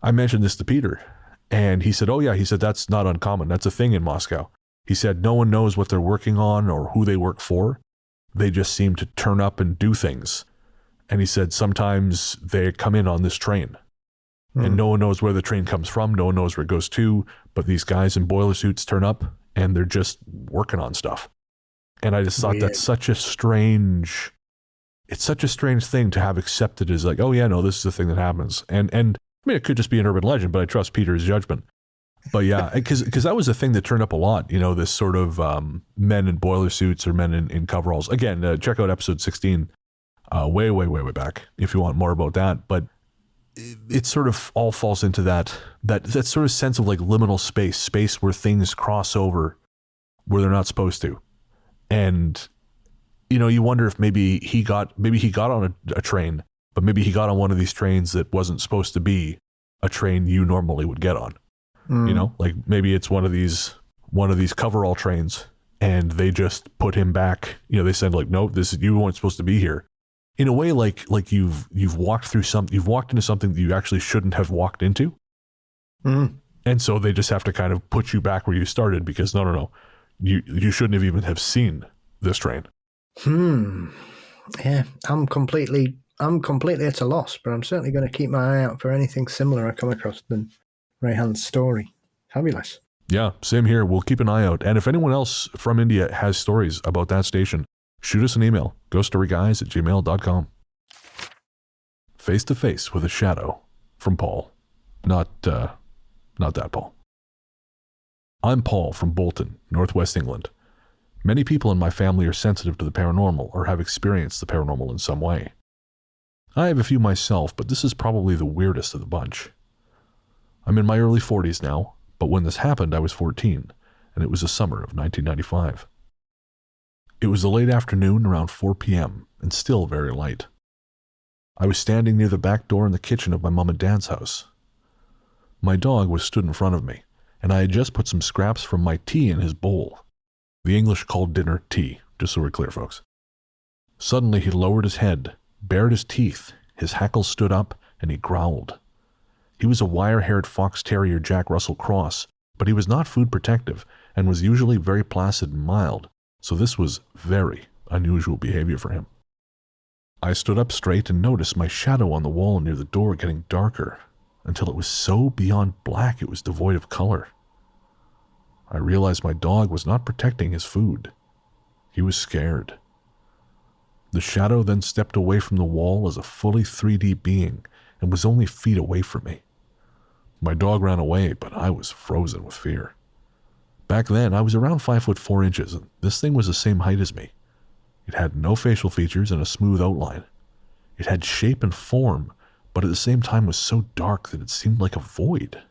Speaker 5: I mentioned this to Peter, and he said, "Oh yeah," he said, "that's not uncommon. That's a thing in Moscow." He said, "No one knows what they're working on or who they work for. They just seem to turn up and do things." And he said, sometimes they come in on this train, and no one knows where the train comes from. No one knows where it goes to, but these guys in boiler suits turn up and they're just working on stuff. And I just thought that's such a strange thing to have accepted as like, oh yeah, no, this is the thing that happens. And I mean, it could just be an urban legend, but I trust Peter's judgment. But yeah, because that was a thing that turned up a lot, this sort of men in boiler suits or men in coveralls. Again, check out episode 16, way back if you want more about that. But it sort of all falls into that sort of sense of like liminal space where things cross over where they're not supposed to. And, you wonder if maybe he got on a train, but maybe he got on one of these trains that wasn't supposed to be a train you normally would get on. Like maybe it's one of these coverall trains, and they just put him back. They said like, "No, you weren't supposed to be here." In a way, like you've walked into something that you actually shouldn't have walked into. And so they just have to kind of put you back where you started, because no, you shouldn't have seen this train.
Speaker 6: Yeah, I'm completely at a loss, but I'm certainly going to keep my eye out for anything similar I come across than Rehan's story. Fabulous.
Speaker 5: Yeah, same here. We'll keep an eye out. And if anyone else from India has stories about that station, shoot us an email, ghoststoryguys@gmail.com. Face to face with a shadow, from Paul. Not that Paul. I'm Paul from Bolton, Northwest England. Many people in my family are sensitive to the paranormal or have experienced the paranormal in some way. I have a few myself, but this is probably the weirdest of the bunch. I'm in my early 40s now, but when this happened I was 14, and it was the summer of 1995. It was a late afternoon around 4 p.m. and still very light. I was standing near the back door in the kitchen of my mom and dad's house. My dog was stood in front of me, and I had just put some scraps from my tea in his bowl. The English called dinner tea, just so we're clear, folks. Suddenly he lowered his head, bared his teeth, his hackles stood up, and he growled. He was a wire-haired fox terrier Jack Russell cross, but he was not food protective and was usually very placid and mild, so this was very unusual behavior for him. I stood up straight and noticed my shadow on the wall near the door getting darker, until it was so beyond black it was devoid of color. I realized my dog was not protecting his food. He was scared. The shadow then stepped away from the wall as a fully 3D being and was only feet away from me. My dog ran away, but I was frozen with fear. Back then, I was around 5'4" and this thing was the same height as me. It had no facial features and a smooth outline. It had shape and form, but at the same time was so dark that it seemed like a void.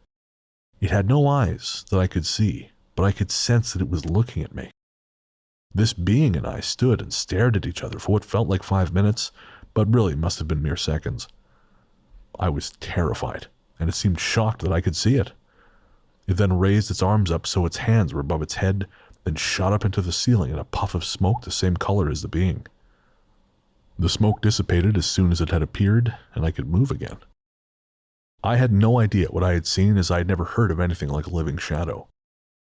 Speaker 5: It had no eyes that I could see, but I could sense that it was looking at me. This being and I stood and stared at each other for what felt like 5 minutes, but really must have been mere seconds. I was terrified, and it seemed shocked that I could see it. It then raised its arms up so its hands were above its head, then shot up into the ceiling in a puff of smoke the same color as the being. The smoke dissipated as soon as it had appeared, and I could move again. I had no idea what I had seen, as I had never heard of anything like a living shadow.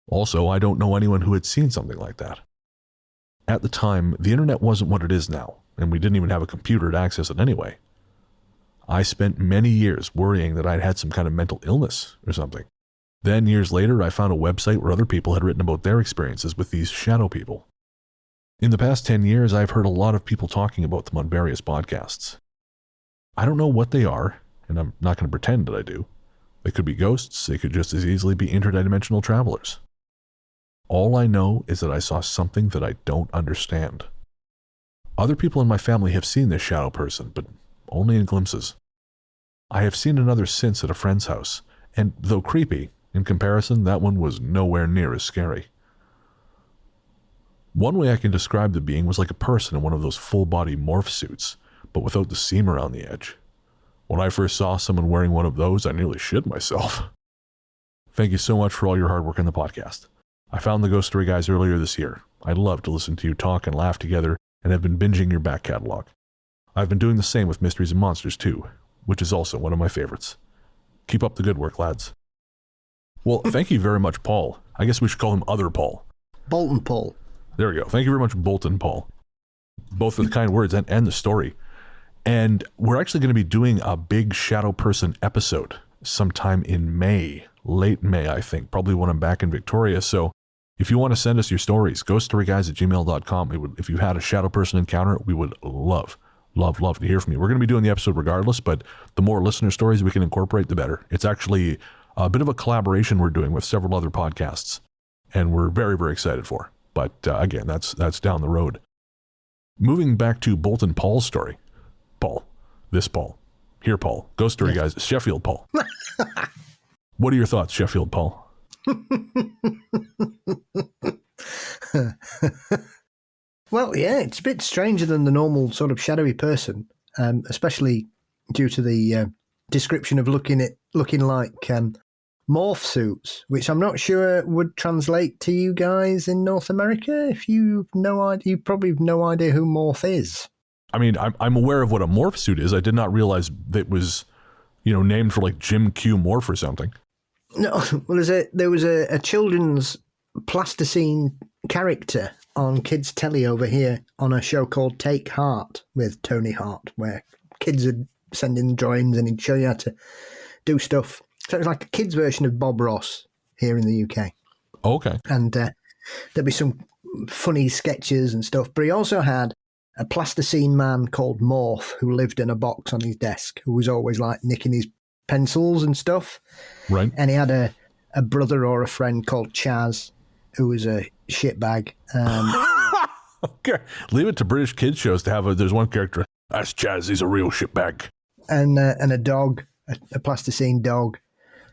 Speaker 5: Also, I don't know anyone who had seen something like that. At the time, the internet wasn't what it is now, and we didn't even have a computer to access it anyway. I spent many years worrying that I'd had some kind of mental illness or something. Then, years later, I found a website where other people had written about their experiences with these shadow people. In the past 10 years, I've heard a lot of people talking about them on various podcasts. I don't know what they are, and I'm not going to pretend that I do. They could be ghosts, they could just as easily be interdimensional travelers. All I know is that I saw something that I don't understand. Other people in my family have seen this shadow person, but only in glimpses. I have seen another since at a friend's house, and though creepy, in comparison, that one was nowhere near as scary. One way I can describe the being was like a person in one of those full-body morph suits, but without the seam around the edge. When I first saw someone wearing one of those, I nearly shit myself. Thank you so much for all your hard work on the podcast. I found the Ghost Story Guys earlier this year. I love to listen to you talk and laugh together, and have been binging your back catalog. I've been doing the same with Mysteries and Monsters too, which is also one of my favorites. Keep up the good work, lads. Well, thank you very much, Paul. I guess we should call him Other Paul.
Speaker 6: Bolton Paul.
Speaker 5: There we go. Thank you very much, Bolton Paul. Both for the kind words and the story. And we're actually going to be doing a big shadow person episode sometime in May, late May, I think, probably when I'm back in Victoria. So if you want to send us your stories, ghoststoryguys@gmail.com. If you've had a shadow person encounter, we would love to hear from you. We're going to be doing the episode regardless, but the more listener stories we can incorporate, the better. It's actually a bit of a collaboration we're doing with several other podcasts, and we're very, very excited for. But again, that's down the road. Moving back to Bolton Paul's story. Paul. This Paul. Here, Paul. Ghost Story Guys. Sheffield Paul. What are your thoughts, Sheffield Paul?
Speaker 6: Well, yeah, it's a bit stranger than the normal sort of shadowy person, especially due to the description of looking like morph suits, which I'm not sure would translate to you guys in North America. If you've no idea, you probably have no idea who morph is.
Speaker 5: I mean, I'm aware of what a morph suit is. I did not realize that it was, named for like Jim Q Morph or something.
Speaker 6: No, well, there was a children's plasticine character on kids' telly over here on a show called Take Heart with Tony Hart, where kids would send in drawings and he'd show you how to do stuff. So it was like a kids' version of Bob Ross here in the UK.
Speaker 5: Okay.
Speaker 6: And there'd be some funny sketches and stuff. But he also had a plasticine man called Morph who lived in a box on his desk, who was always like nicking his pencils and stuff. Right. And he had a brother or a friend called Chaz, who was a shitbag.
Speaker 5: Okay. Leave it to British kids shows to have there's one character. That's Chaz, he's a real shitbag.
Speaker 6: And a dog, a plasticine dog.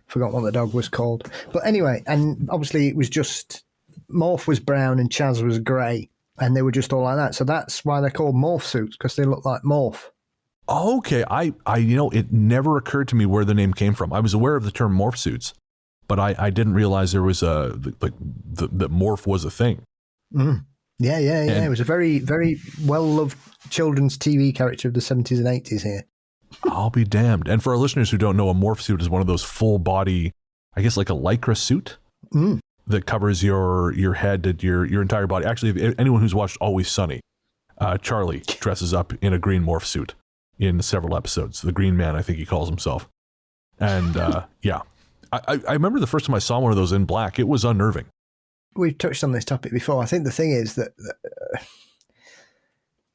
Speaker 6: Forgot what the dog was called. But anyway, and obviously it was just, Morph was brown and Chaz was grey. And they were just all like that. So that's why they're called morph suits, because they look like morph.
Speaker 5: Okay. I it never occurred to me where the name came from. I was aware of the term morph suits, but I didn't realize there was that morph was a thing.
Speaker 6: Mm. Yeah. It was a very, very well-loved children's TV character of the 70s and 80s here.
Speaker 5: I'll be damned. And for our listeners who don't know, a morph suit is one of those full body, I guess like a Lycra suit. Mm. That covers your head and your entire body. Actually, anyone who's watched Always Sunny, Charlie dresses up in a green morph suit in several episodes. The Green Man, I think he calls himself. And yeah, I remember the first time I saw one of those in black. It was unnerving.
Speaker 6: We've touched on this topic before. I think the thing is that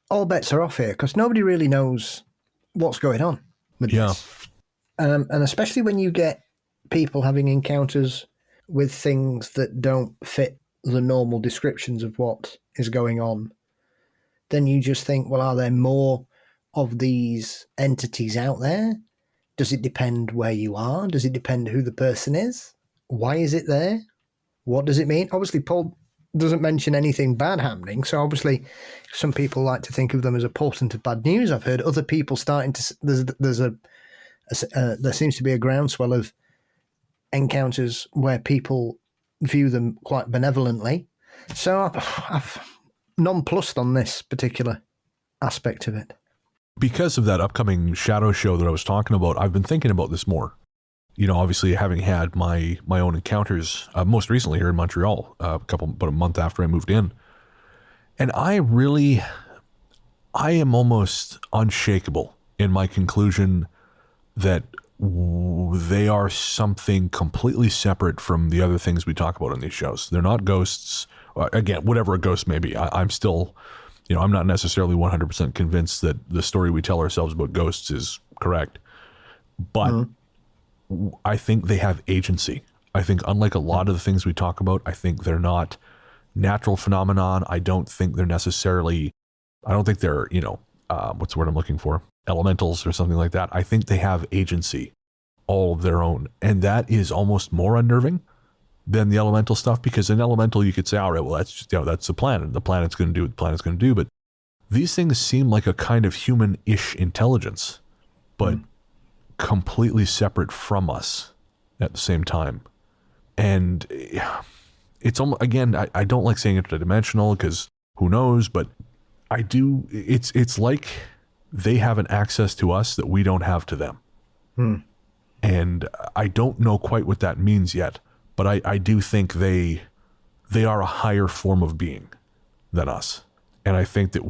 Speaker 6: all bets are off here because nobody really knows what's going on with this. And especially when you get people having encounters with things that don't fit the normal descriptions of what is going on. then you just think, well, are there more of these entities out there? Does it depend where you are? Does it depend who the person is? Why is it there? What does it mean? Obviously, Paul doesn't mention anything bad happening. So obviously, some people like to think of them as a portent of bad news. I've heard other people starting to. There seems to be a groundswell of encounters where people view them quite benevolently. So I've nonplussed on this particular aspect of it.
Speaker 5: Because of that upcoming shadow show that I was talking about, I've been thinking about this more. You know, obviously having had my own encounters, most recently here in Montreal, about a month after I moved in. And I am almost unshakable in my conclusion that they are something completely separate from the other things we talk about on these shows. They're not ghosts. Again, whatever a ghost may be, I'm still, you know, I'm not necessarily 100% convinced that the story we tell ourselves about ghosts is correct. But I think they have agency. I think unlike a lot of the things we talk about, I think they're not natural phenomenon. I don't think they're, you know, what's the word I'm looking for? Elementals or something like that. I think they have agency all of their own. And that is almost more unnerving than the elemental stuff, because in elemental you could say, all right, well, that's just, you know, that's the planet. The planet's going to do what the planet's going to do. But these things seem like a kind of human-ish intelligence, but completely separate from us at the same time. And it's almost, again, I don't like saying interdimensional because who knows, but I do. It's like they have an access to us that we don't have to them. And I don't know quite what that means yet, but I do think they are a higher form of being than us. And I think that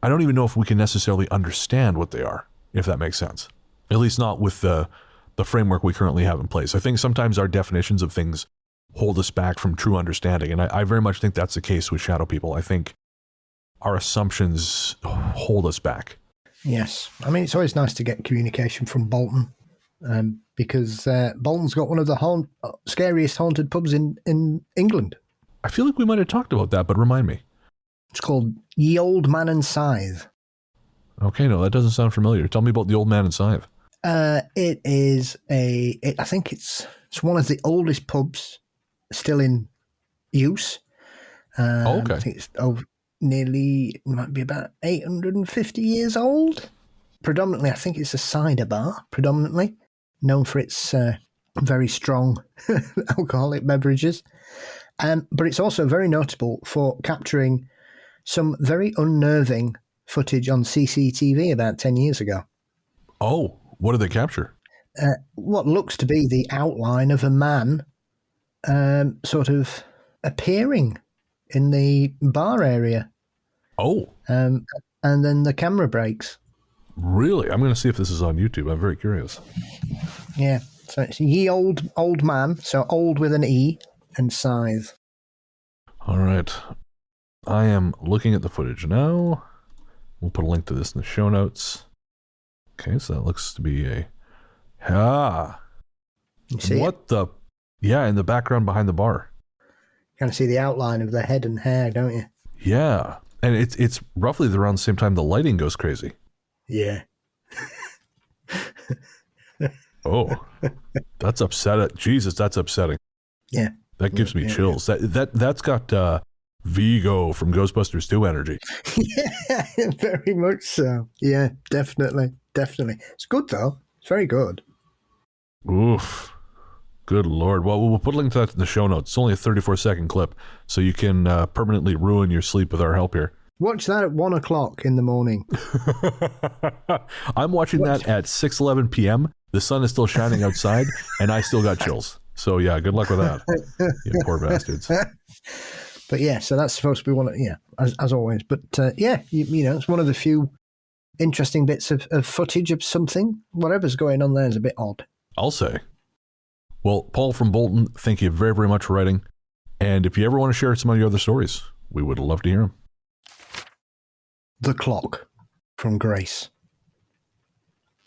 Speaker 5: I don't even know if we can necessarily understand what they are, if that makes sense. At least not with the framework we currently have in place. I think sometimes our definitions of things hold us back from true understanding. And I very much think that's the case with shadow people. I think our assumptions hold us back.
Speaker 6: Yes. I mean, it's always nice to get communication from Bolton, because Bolton's got one of the scariest haunted pubs in England.
Speaker 5: I feel like we might have talked about that, but remind me.
Speaker 6: It's called Ye Old Man and Scythe.
Speaker 5: Okay, no, that doesn't sound familiar. Tell me about the Old Man and Scythe.
Speaker 6: It is I think it's one of the oldest pubs still in use.
Speaker 5: Okay.
Speaker 6: I think it's might be about 850 years old. Predominantly, I think it's a cider bar, predominantly known for its very strong alcoholic beverages. But it's also very notable for capturing some very unnerving footage on CCTV about 10 years ago.
Speaker 5: Oh, what did they capture?
Speaker 6: What looks to be the outline of a man sort of appearing in the bar area.
Speaker 5: Oh.
Speaker 6: And then the camera breaks.
Speaker 5: Really? I'm going to see if this is on YouTube. I'm very curious.
Speaker 6: Yeah. So it's Ye Old Man, so old with an E, and Scythe.
Speaker 5: All right. I am looking at the footage now. We'll put a link to this in the show notes. Okay, so that looks to be
Speaker 6: You see
Speaker 5: what
Speaker 6: it?
Speaker 5: the... Yeah, in the background behind the bar.
Speaker 6: You kind of see the outline of the head and hair, don't you?
Speaker 5: Yeah. And it's roughly around the same time the lighting goes crazy.
Speaker 6: Yeah.
Speaker 5: Oh, that's upsetting. Jesus, that's upsetting.
Speaker 6: Yeah.
Speaker 5: That gives me chills. Yeah. That's got Vigo from Ghostbusters 2 energy.
Speaker 6: Yeah, very much so. Yeah, definitely. It's good, though. It's very good.
Speaker 5: Oof. Good Lord. Well, we'll put a link to that in the show notes. It's only a 34-second clip, so you can permanently ruin your sleep with our help here.
Speaker 6: Watch that at 1 o'clock in the morning.
Speaker 5: I'm watching that at 6:11 p.m. The sun is still shining outside, and I still got chills. So, yeah, good luck with that. You poor bastards.
Speaker 6: But, yeah, so that's supposed to be one of, as always. But, you know, it's one of the few interesting bits of footage of something. Whatever's going on there is a bit odd.
Speaker 5: I'll say. Well, Paul from Bolton, thank you very, very much for writing. And if you ever want to share some of your other stories, we would love to hear them.
Speaker 6: The Clock from Grace.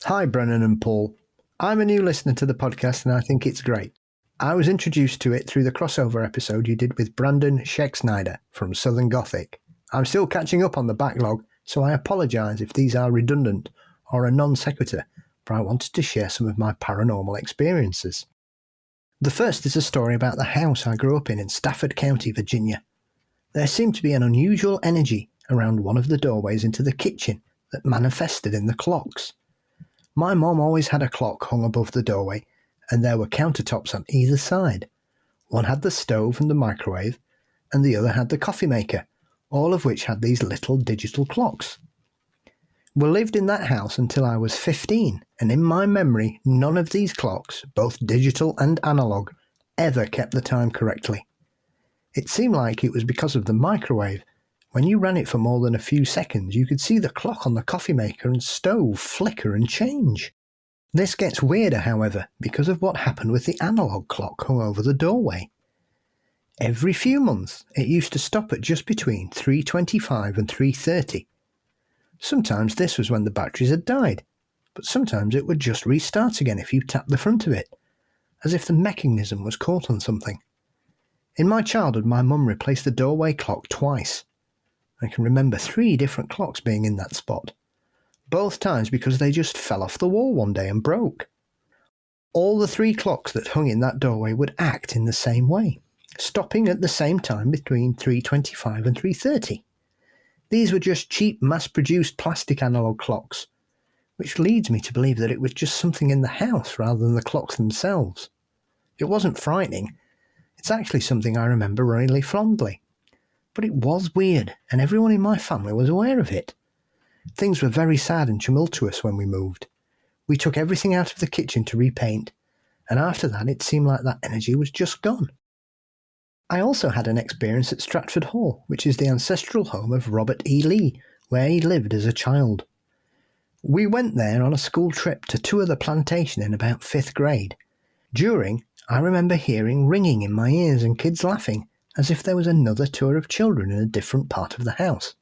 Speaker 6: Hi, Brennan and Paul. I'm a new listener to the podcast and I think it's great. I was introduced to it through the crossover episode you did with Brandon Scheck from Southern Gothic. I'm still catching up on the backlog, so I apologise if these are redundant or a non sequitur, but I wanted to share some of my paranormal experiences. The first is a story about the house I grew up in Stafford County, Virginia. There seemed to be an unusual energy around one of the doorways into the kitchen that manifested in the clocks. My mom always had a clock hung above the doorway, and there were countertops on either side. One had the stove and the microwave, and the other had the coffee maker, all of which had these little digital clocks. We lived in that house until I was 15, and in my memory, none of these clocks, both digital and analog, ever kept the time correctly. It seemed like it was because of the microwave. When you ran it for more than a few seconds, you could see the clock on the coffee maker and stove flicker and change. This gets weirder, however, because of what happened with the analog clock hung over the doorway. Every few months, it used to stop at just between 3:25 and 3:30. Sometimes this was when the batteries had died, but sometimes it would just restart again if you tapped the front of it, as if the mechanism was caught on something. In my childhood, my mum replaced the doorway clock twice. I can remember 3 different clocks being in that spot, both times because they just fell off the wall one day and broke. All the 3 clocks that hung in that doorway would act in the same way, stopping at the same time between 3:25 and 3:30. These were just cheap, mass-produced plastic analog clocks, which leads me to believe that it was just something in the house rather than the clocks themselves. It wasn't frightening. It's actually something I remember really fondly. But it was weird, and everyone in my family was aware of it. Things were very sad and tumultuous when we moved. We took everything out of the kitchen to repaint, and after that it seemed like that energy was just gone. I also had an experience at Stratford Hall, which is the ancestral home of Robert E. Lee, where he lived as a child. We went there on a school trip to tour the plantation in about 5th grade. During, I remember hearing ringing in my ears and kids laughing, as if there was another tour of children in a different part of the house.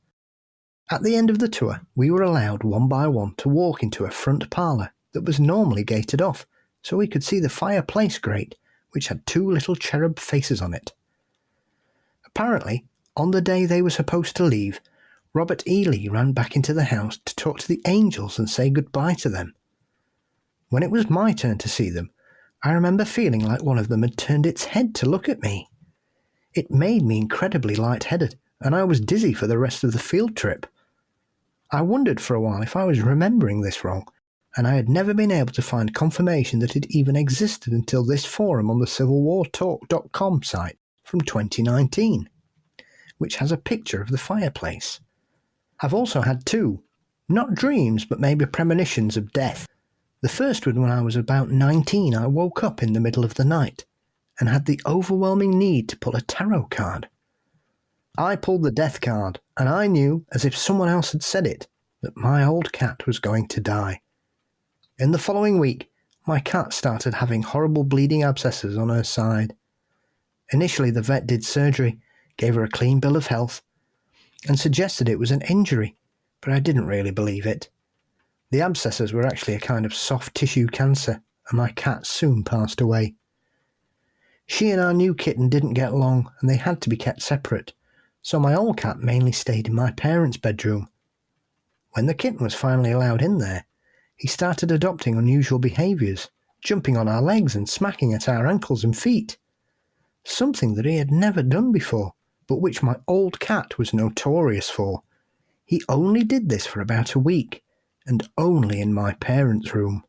Speaker 6: At the end of the tour, we were allowed one by one to walk into a front parlour that was normally gated off, so we could see the fireplace grate, which had 2 little cherub faces on it. Apparently, on the day they were supposed to leave, Robert E. Lee ran back into the house to talk to the angels and say goodbye to them. When it was my turn to see them, I remember feeling like one of them had turned its head to look at me. It made me incredibly lightheaded, and I was dizzy for the rest of the field trip. I wondered for a while if I was remembering this wrong, and I had never been able to find confirmation that it even existed until this forum on the civilwartalk.com site from 2019, which has a picture of the fireplace. I've also had 2, not dreams, but maybe premonitions of death. The first one when I was about 19, I woke up in the middle of the night and had the overwhelming need to pull a tarot card. I pulled the death card, and I knew, as if someone else had said it, that my old cat was going to die. In the following week, my cat started having horrible bleeding abscesses on her side. Initially, the vet did surgery, gave her a clean bill of health, and suggested it was an injury, but I didn't really believe it. The abscesses were actually a kind of soft tissue cancer, and my cat soon passed away. She and our new kitten didn't get along, and they had to be kept separate, so my old cat mainly stayed in my parents' bedroom. When the kitten was finally allowed in there, he started adopting unusual behaviours, jumping on our legs and smacking at our ankles and feet. Something that he had never done before, but which my old cat was notorious for. He only did this for about a week, and only in my parents' room.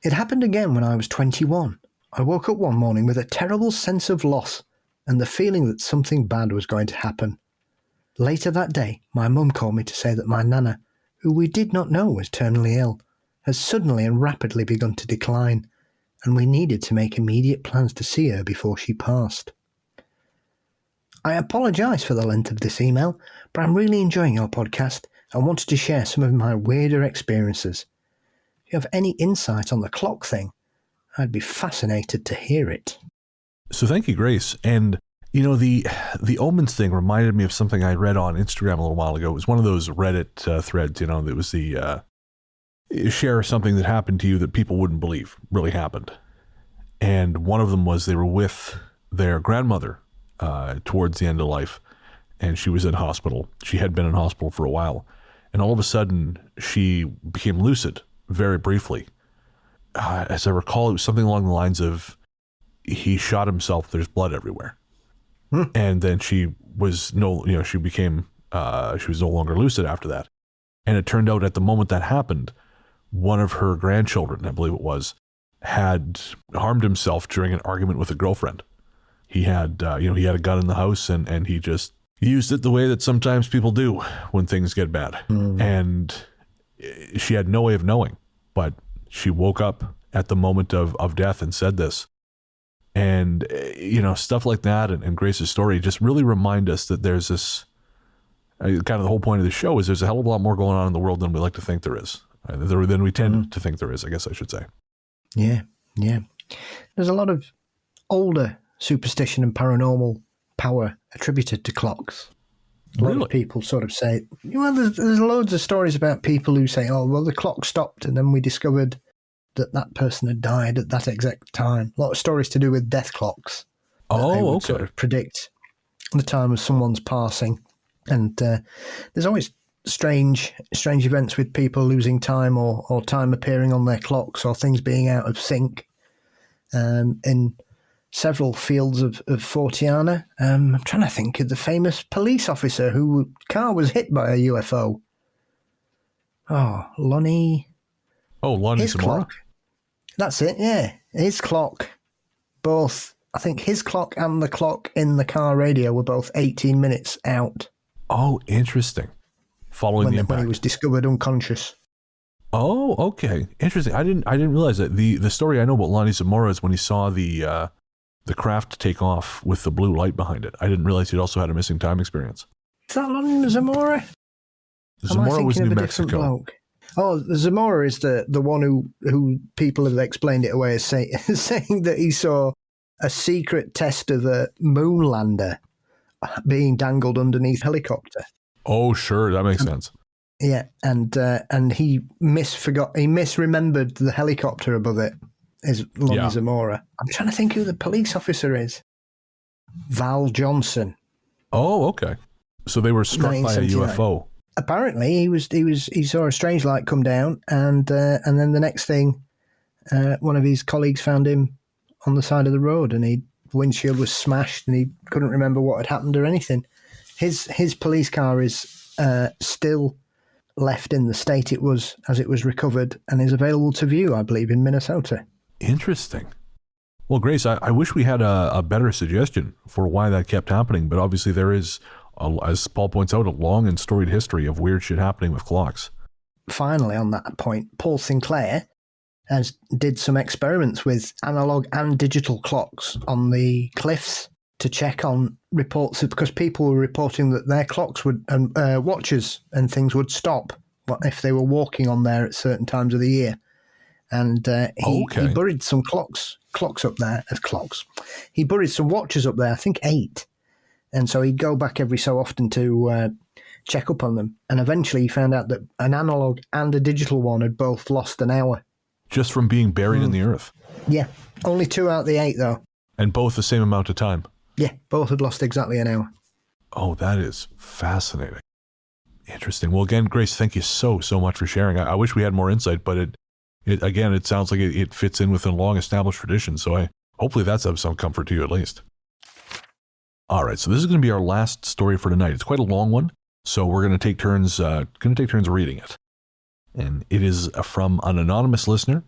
Speaker 6: It happened again when I was 21. I woke up one morning with a terrible sense of loss, and the feeling that something bad was going to happen. Later that day, my mum called me to say that my nana, who we did not know was terminally ill, had suddenly and rapidly begun to decline, and we needed to make immediate plans to see her before she passed. I apologise for the length of this email, but I'm really enjoying your podcast and wanted to share some of my weirder experiences. If you have any insight on the clock thing, I'd be fascinated to hear it.
Speaker 5: So thank you, Grace. And, you know, the omens thing reminded me of something I read on Instagram a little while ago. It was one of those Reddit threads, you know, that was the share something that happened to you that people wouldn't believe really happened. And one of them was they were with their grandmother towards the end of life. and she was in hospital. She had been in hospital for a while. And all of a sudden, she became lucid very briefly. As I recall, it was something along the lines of, he shot himself, there's blood everywhere. And then she was she was no longer lucid after that. And it turned out at the moment that happened, one of her grandchildren, I believe it was, had harmed himself during an argument with a girlfriend. He had, he had a gun in the house, and he just used it the way that sometimes people do when things get bad. And she had no way of knowing, but she woke up at the moment of death and said this. And, stuff like that and Grace's story just really remind us that there's this, kind of the whole point of the show is there's a hell of a lot more going on in the world than we like to think there is. Than we tend to think there is, I guess I should say.
Speaker 6: Yeah. There's a lot of older superstition and paranormal power attributed to clocks. A lot of people sort of say, there's loads of stories about people who say, oh, well, the clock stopped and then we discovered that person had died at that exact time. A lot of stories to do with death clocks. They would sort of predict the time of someone's passing. And there's always strange events with people losing time or time appearing on their clocks or things being out of sync. In several fields of Fortiana. I'm trying to think of the famous police officer whose car was hit by a UFO. Oh, Lonnie.
Speaker 5: Oh, Lonnie
Speaker 6: his
Speaker 5: Zamora?
Speaker 6: Clock. That's it, yeah. His clock. Both, I think his clock and the clock in the car radio were both 18 minutes out.
Speaker 5: Oh, interesting. Following the impact.
Speaker 6: When he was discovered unconscious.
Speaker 5: Oh, okay. Interesting. I didn't realize that. The story I know about Lonnie Zamora is when he saw the craft take off with the blue light behind it. I didn't realize he'd also had a missing time experience.
Speaker 6: Is that Lonnie Zamora?
Speaker 5: Zamora was New Mexico.
Speaker 6: Bloke? Oh, Zamora is the one who people have explained it away as saying that he saw a secret test of a moon lander being dangled underneath a helicopter.
Speaker 5: Oh, sure, that makes sense.
Speaker 6: Yeah, and he misremembered the helicopter above it. Is Lonnie Zamora? I'm trying to think who the police officer is. Val Johnson.
Speaker 5: Oh, okay. So they were struck by a UFO.
Speaker 6: Apparently, he saw a strange light come down, and then the next thing, one of his colleagues found him on the side of the road, and the windshield was smashed, and he couldn't remember what had happened or anything. His police car is still left in the state it was as it was recovered, and is available to view, I believe, in Minnesota.
Speaker 5: Interesting. Well, Grace, I wish we had a better suggestion for why that kept happening, but obviously there is, as Paul points out, a long and storied history of weird shit happening with clocks.
Speaker 6: Finally, on that point, Paul Sinclair did some experiments with analog and digital clocks on the cliffs to check on reports, because people were reporting that their clocks would watches and things would stop if they were walking on there at certain times of the year. And he buried some clocks up there as clocks. He buried some watches up there, I think 8. And so he'd go back every so often to check up on them. And eventually he found out that an analog and a digital one had both lost an hour.
Speaker 5: Just from being buried in the earth?
Speaker 6: Yeah. Only 2 out of the 8, though.
Speaker 5: And both the same amount of time?
Speaker 6: Yeah, both had lost exactly an hour.
Speaker 5: Oh, that is fascinating. Interesting. Well, again, Grace, thank you so much for sharing. I wish we had more insight, but it sounds like it fits in with a long-established tradition, so hopefully that's of some comfort to you at least. All right, so this is going to be our last story for tonight. It's quite a long one, so we're going to take turns reading it. And it is from an anonymous listener,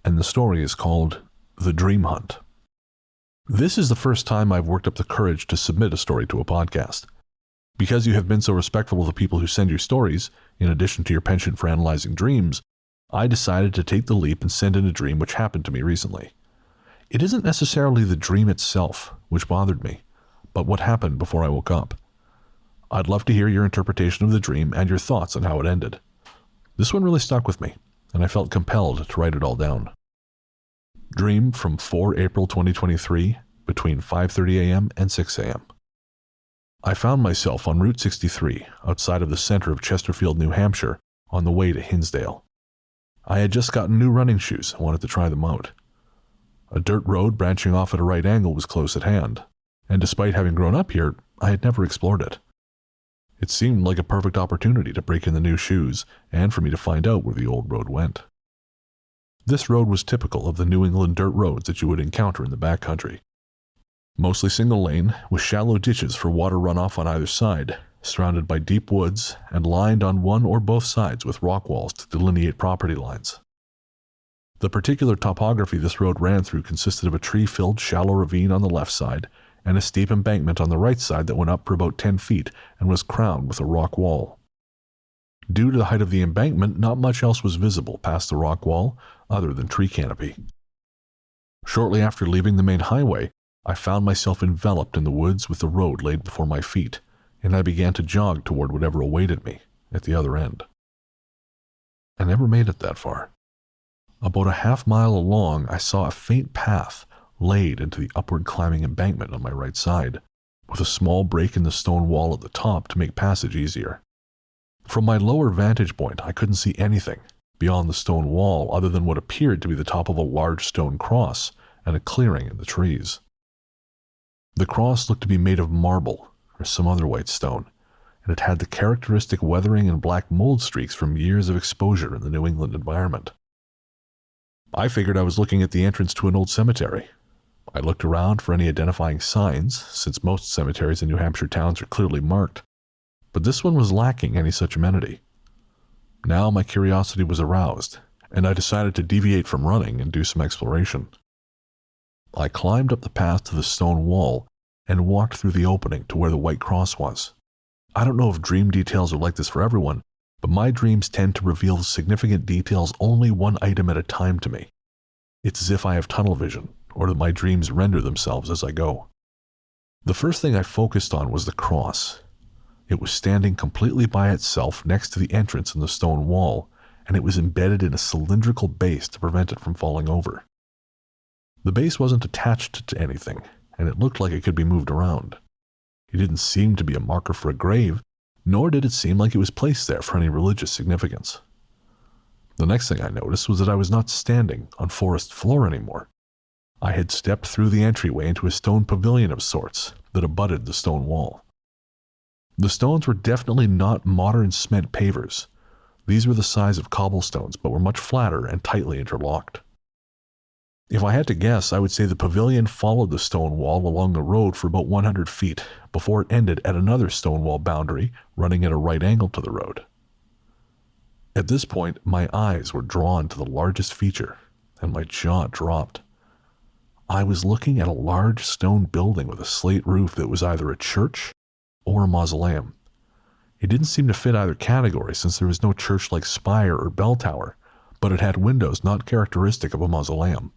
Speaker 5: and the story is called The Dream Hunt. This is the first time I've worked up the courage to submit a story to a podcast. Because you have been so respectful of the people who send you stories, in addition to your penchant for analyzing dreams, I decided to take the leap and send in a dream which happened to me recently. It isn't necessarily the dream itself which bothered me, but what happened before I woke up. I'd love to hear your interpretation of the dream and your thoughts on how it ended. This one really stuck with me, and I felt compelled to write it all down. Dream from 4 April 2023, between 5:30 a.m. and 6 a.m. I found myself on Route 63, outside of the center of Chesterfield, New Hampshire, on the way to Hinsdale. I had just gotten new running shoes and wanted to try them out. A dirt road branching off at a right angle was close at hand, and despite having grown up here, I had never explored it. It seemed like a perfect opportunity to break in the new shoes and for me to find out where the old road went. This road was typical of the New England dirt roads that you would encounter in the backcountry. Mostly single lane, with shallow ditches for water runoff on either side, surrounded by deep woods and lined on one or both sides with rock walls to delineate property lines. The particular topography this road ran through consisted of a tree-filled shallow ravine on the left side and a steep embankment on the right side that went up for about 10 feet and was crowned with a rock wall. Due to the height of the embankment, not much else was visible past the rock wall other than tree canopy. Shortly after leaving the main highway, I found myself enveloped in the woods with the road laid before my feet, and I began to jog toward whatever awaited me at the other end. I never made it that far. About a half-mile along, I saw a faint path laid into the upward climbing embankment on my right side, with a small break in the stone wall at the top to make passage easier. From my lower vantage point, I couldn't see anything beyond the stone wall other than what appeared to be the top of a large stone cross and a clearing in the trees. The cross looked to be made of marble or some other white stone, and it had the characteristic weathering and black mold streaks from years of exposure in the New England environment. I figured I was looking at the entrance to an old cemetery. I looked around for any identifying signs, since most cemeteries in New Hampshire towns are clearly marked, but this one was lacking any such amenity. Now my curiosity was aroused, and I decided to deviate from running and do some exploration. I climbed up the path to the stone wall and walked through the opening to where the white cross was. I don't know if dream details are like this for everyone, but my dreams tend to reveal significant details only one item at a time to me. It's as if I have tunnel vision, or that my dreams render themselves as I go. The first thing I focused on was the cross. It was standing completely by itself next to the entrance in the stone wall, and it was embedded in a cylindrical base to prevent it from falling over. The base wasn't attached to anything, and it looked like it could be moved around. It didn't seem to be a marker for a grave, nor did it seem like it was placed there for any religious significance. The next thing I noticed was that I was not standing on forest floor anymore. I had stepped through the entryway into a stone pavilion of sorts that abutted the stone wall. The stones were definitely not modern cement pavers. These were the size of cobblestones, but were much flatter and tightly interlocked. If I had to guess, I would say the pavilion followed the stone wall along the road for about 100 feet before it ended at another stone wall boundary running at a right angle to the road. At this point, my eyes were drawn to the largest feature, and my jaw dropped. I was looking at a large stone building with a slate roof that was either a church or a mausoleum. It didn't seem to fit either category since there was no church-like spire or bell tower, but it had windows not characteristic of a mausoleum.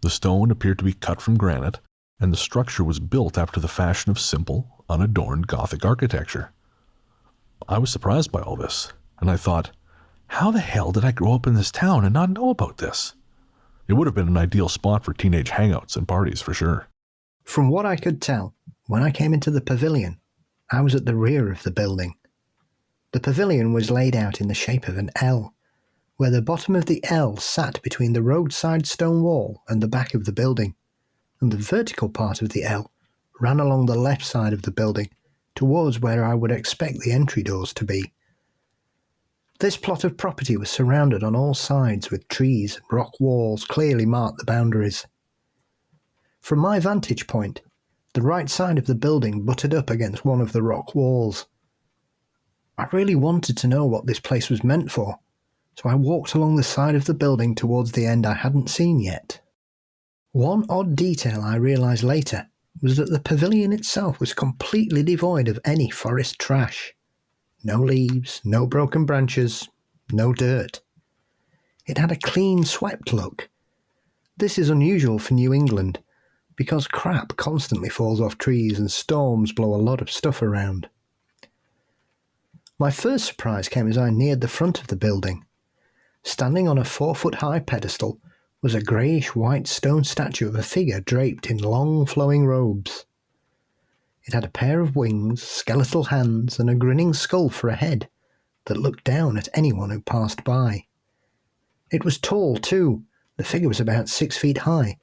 Speaker 5: The stone appeared to be cut from granite, and the structure was built after the fashion of simple, unadorned Gothic architecture. I was surprised by all this, and I thought, how the hell did I grow up in this town and not know about this? It would have been an ideal spot for teenage hangouts and parties for sure.
Speaker 6: From what I could tell, when I came into the pavilion, I was at the rear of the building. The pavilion was laid out in the shape of an L, where the bottom of the L sat between the roadside stone wall and the back of the building, and the vertical part of the L ran along the left side of the building, towards where I would expect the entry doors to be. This plot of property was surrounded on all sides with trees and rock walls clearly marked the boundaries. From my vantage point, the right side of the building butted up against one of the rock walls. I really wanted to know what this place was meant for, so I walked along the side of the building towards the end I hadn't seen yet. One odd detail I realised later was that the pavilion itself was completely devoid of any forest trash. No leaves, no broken branches, no dirt. It had a clean, swept look. This is unusual for New England, because crap constantly falls off trees and storms blow a lot of stuff around. My first surprise came as I neared the front of the building. Standing on a 4-foot-high pedestal was a greyish-white stone statue of a figure draped in long flowing robes. It had a pair of wings, skeletal hands, and a grinning skull for a head that looked down at anyone who passed by. It was tall, too. The figure was about 6 feet high,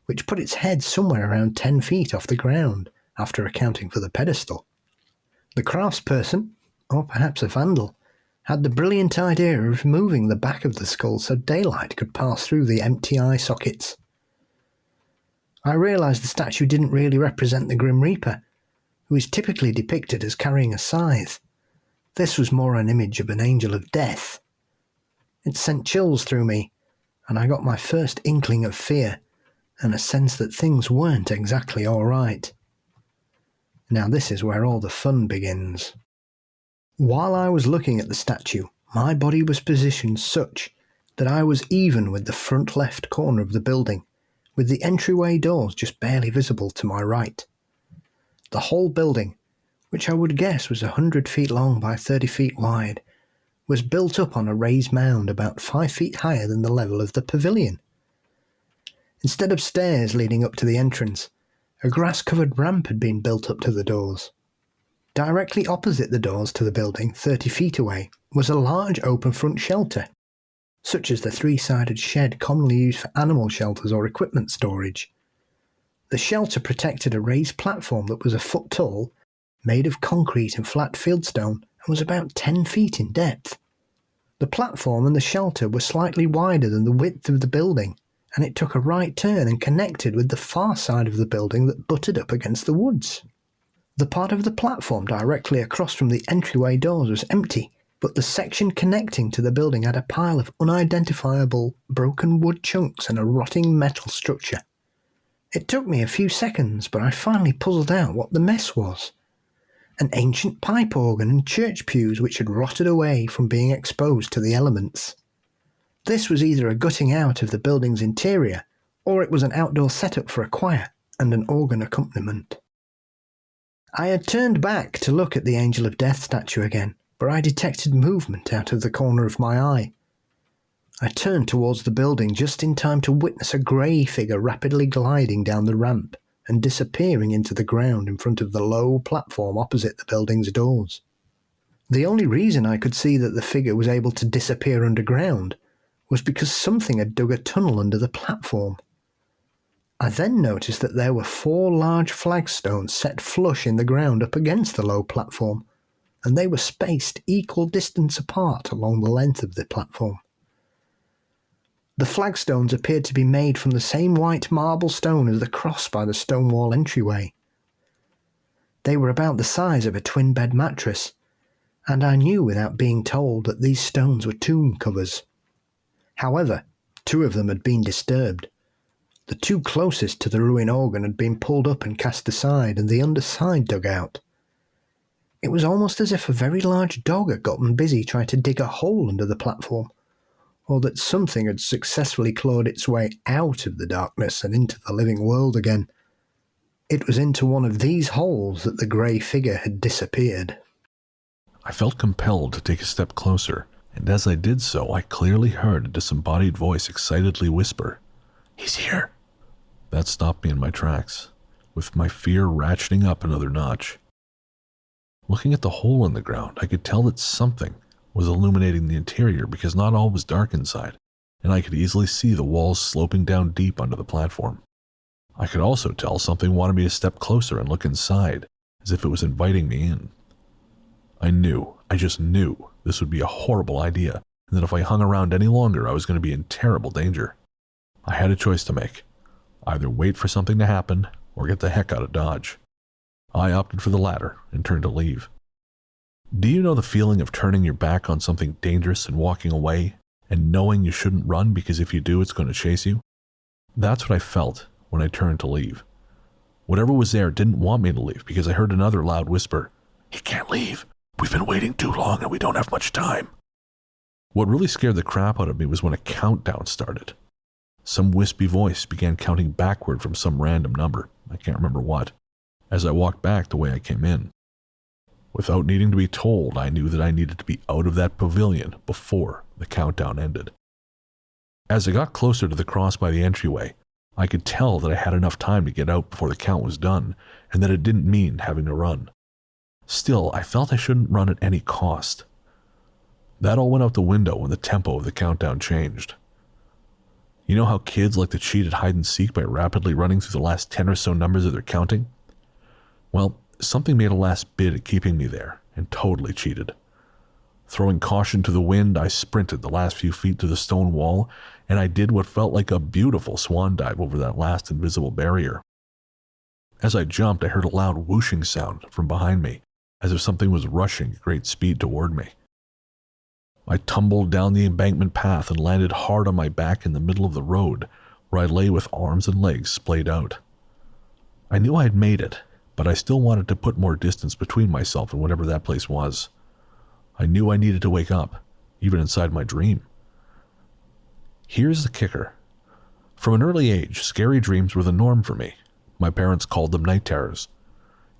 Speaker 6: which put its head somewhere around 10 feet off the ground, after accounting for the pedestal. The craftsperson, or perhaps a vandal, had the brilliant idea of removing the back of the skull so daylight could pass through the empty eye sockets. I realised the statue didn't really represent the Grim Reaper, who is typically depicted as carrying a scythe. This was more an image of an angel of death. It sent chills through me, and I got my first inkling of fear and a sense that things weren't exactly all right. Now this is where all the fun begins. While I was looking at the statue, my body was positioned such that I was even with the front left corner of the building, with the entryway doors just barely visible to my right. The whole building, which I would guess was 100 feet long by 30 feet wide, was built up on a raised mound about 5 feet higher than the level of the pavilion. Instead of stairs leading up to the entrance, a grass-covered ramp had been built up to the doors. Directly opposite the doors to the building, 30 feet away, was a large open front shelter, such as the three-sided shed commonly used for animal shelters or equipment storage. The shelter protected a raised platform that was a foot tall, made of concrete and flat fieldstone, and was about 10 feet in depth. The platform and the shelter were slightly wider than the width of the building, and it took a right turn and connected with the far side of the building that butted up against the woods. The part of the platform directly across from the entryway doors was empty, but the section connecting to the building had a pile of unidentifiable broken wood chunks and a rotting metal structure. It took me a few seconds, but I finally puzzled out what the mess was. An ancient pipe organ and church pews which had rotted away from being exposed to the elements. This was either a gutting out of the building's interior, or it was an outdoor setup for a choir and an organ accompaniment. I had turned back to look at the Angel of Death statue again, but I detected movement out of the corner of my eye. I turned towards the building just in time to witness a grey figure rapidly gliding down the ramp and disappearing into the ground in front of the low platform opposite the building's doors. The only reason I could see that the figure was able to disappear underground was because something had dug a tunnel under the platform. I then noticed that there were 4 large flagstones set flush in the ground up against the low platform, and they were spaced equal distance apart along the length of the platform. The flagstones appeared to be made from the same white marble stone as the cross by the stone wall entryway. They were about the size of a twin-bed mattress, and I knew without being told that these stones were tomb covers. However, 2 of them had been disturbed. The 2 closest to the ruined organ had been pulled up and cast aside, and the underside dug out. It was almost as if a very large dog had gotten busy trying to dig a hole under the platform, or that something had successfully clawed its way out of the darkness and into the living world again. It was into one of these holes that the grey figure had disappeared.
Speaker 5: I felt compelled to take a step closer, and as I did so, I clearly heard a disembodied voice excitedly whisper, "He's here!" That stopped me in my tracks, with my fear ratcheting up another notch. Looking at the hole in the ground, I could tell that something was illuminating the interior because not all was dark inside, and I could easily see the walls sloping down deep under the platform. I could also tell something wanted me to step closer and look inside, as if it was inviting me in. I just knew this would be a horrible idea, and that if I hung around any longer, I was going to be in terrible danger. I had a choice to make. Either wait for something to happen, or get the heck out of Dodge. I opted for the latter and turned to leave. Do you know the feeling of turning your back on something dangerous and walking away, and knowing you shouldn't run because if you do, it's going to chase you? That's what I felt when I turned to leave. Whatever was there didn't want me to leave because I heard another loud whisper, "He can't leave. We've been waiting too long and we don't have much time." What really scared the crap out of me was when a countdown started. Some wispy voice began counting backward from some random number, I can't remember what, as I walked back the way I came in. Without needing to be told, I knew that I needed to be out of that pavilion before the countdown ended. As I got closer to the cross by the entryway, I could tell that I had enough time to get out before the count was done, and that it didn't mean having to run. Still, I felt I shouldn't run at any cost. That all went out the window when the tempo of the countdown changed. You know how kids like to cheat at hide and seek by rapidly running through the last 10 or so numbers of their counting? Well, something made a last bid at keeping me there and totally cheated. Throwing caution to the wind, I sprinted the last few feet to the stone wall, and I did what felt like a beautiful swan dive over that last invisible barrier. As I jumped, I heard a loud whooshing sound from behind me, as if something was rushing at great speed toward me. I tumbled down the embankment path and landed hard on my back in the middle of the road, where I lay with arms and legs splayed out. I knew I had made it, but I still wanted to put more distance between myself and whatever that place was. I knew I needed to wake up, even inside my dream. Here's the kicker. From an early age, scary dreams were the norm for me. My parents called them night terrors.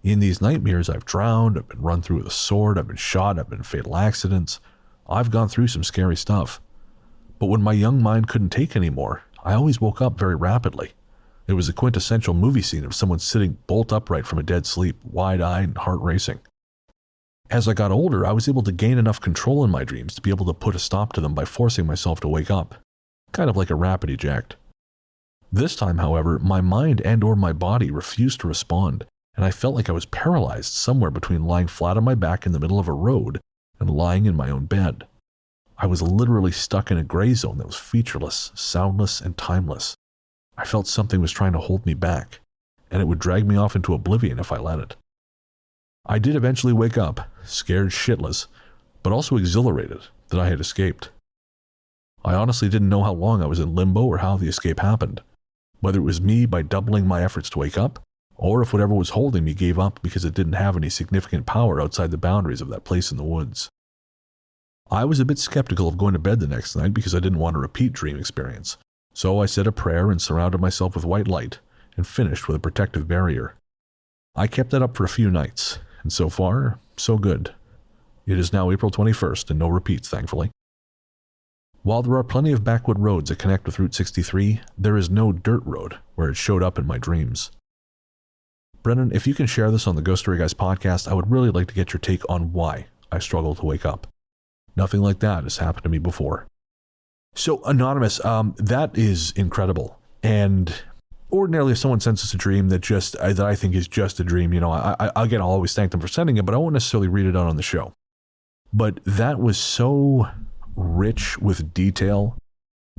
Speaker 5: In these nightmares, I've drowned, I've been run through with a sword, I've been shot, I've been in fatal accidents. I've gone through some scary stuff. But when my young mind couldn't take any more, I always woke up very rapidly. It was a quintessential movie scene of someone sitting bolt upright from a dead sleep, wide-eyed and heart racing. As I got older, I was able to gain enough control in my dreams to be able to put a stop to them by forcing myself to wake up, kind of like a rapid eject. This time, however, my mind and or my body refused to respond, and I felt like I was paralyzed somewhere between lying flat on my back in the middle of a road and lying in my own bed. I was literally stuck in a gray zone that was featureless, soundless, and timeless. I felt something was trying to hold me back, and it would drag me off into oblivion if I let it. I did eventually wake up, scared shitless, but also exhilarated that I had escaped. I honestly didn't know how long I was in limbo or how the escape happened, whether it was me by doubling my efforts to wake up, or if whatever was holding me gave up because it didn't have any significant power outside the boundaries of that place in the woods. I was a bit skeptical of going to bed the next night because I didn't want a repeat dream experience, so I said a prayer and surrounded myself with white light and finished with a protective barrier. I kept that up for a few nights, and so far, so good. It is now April 21st and no repeats, thankfully. While there are plenty of backwood roads that connect with Route 63, there is no dirt road where it showed up in my dreams. Brennan, if you can share this on the Ghost Story Guys podcast, I would really like to get your take on why I struggle to wake up. Nothing like that has happened to me before. So, Anonymous, that is incredible. And ordinarily, if someone sends us a dream that I think is just a dream, I'll always thank them for sending it, but I won't necessarily read it out on the show. But that was so rich with detail,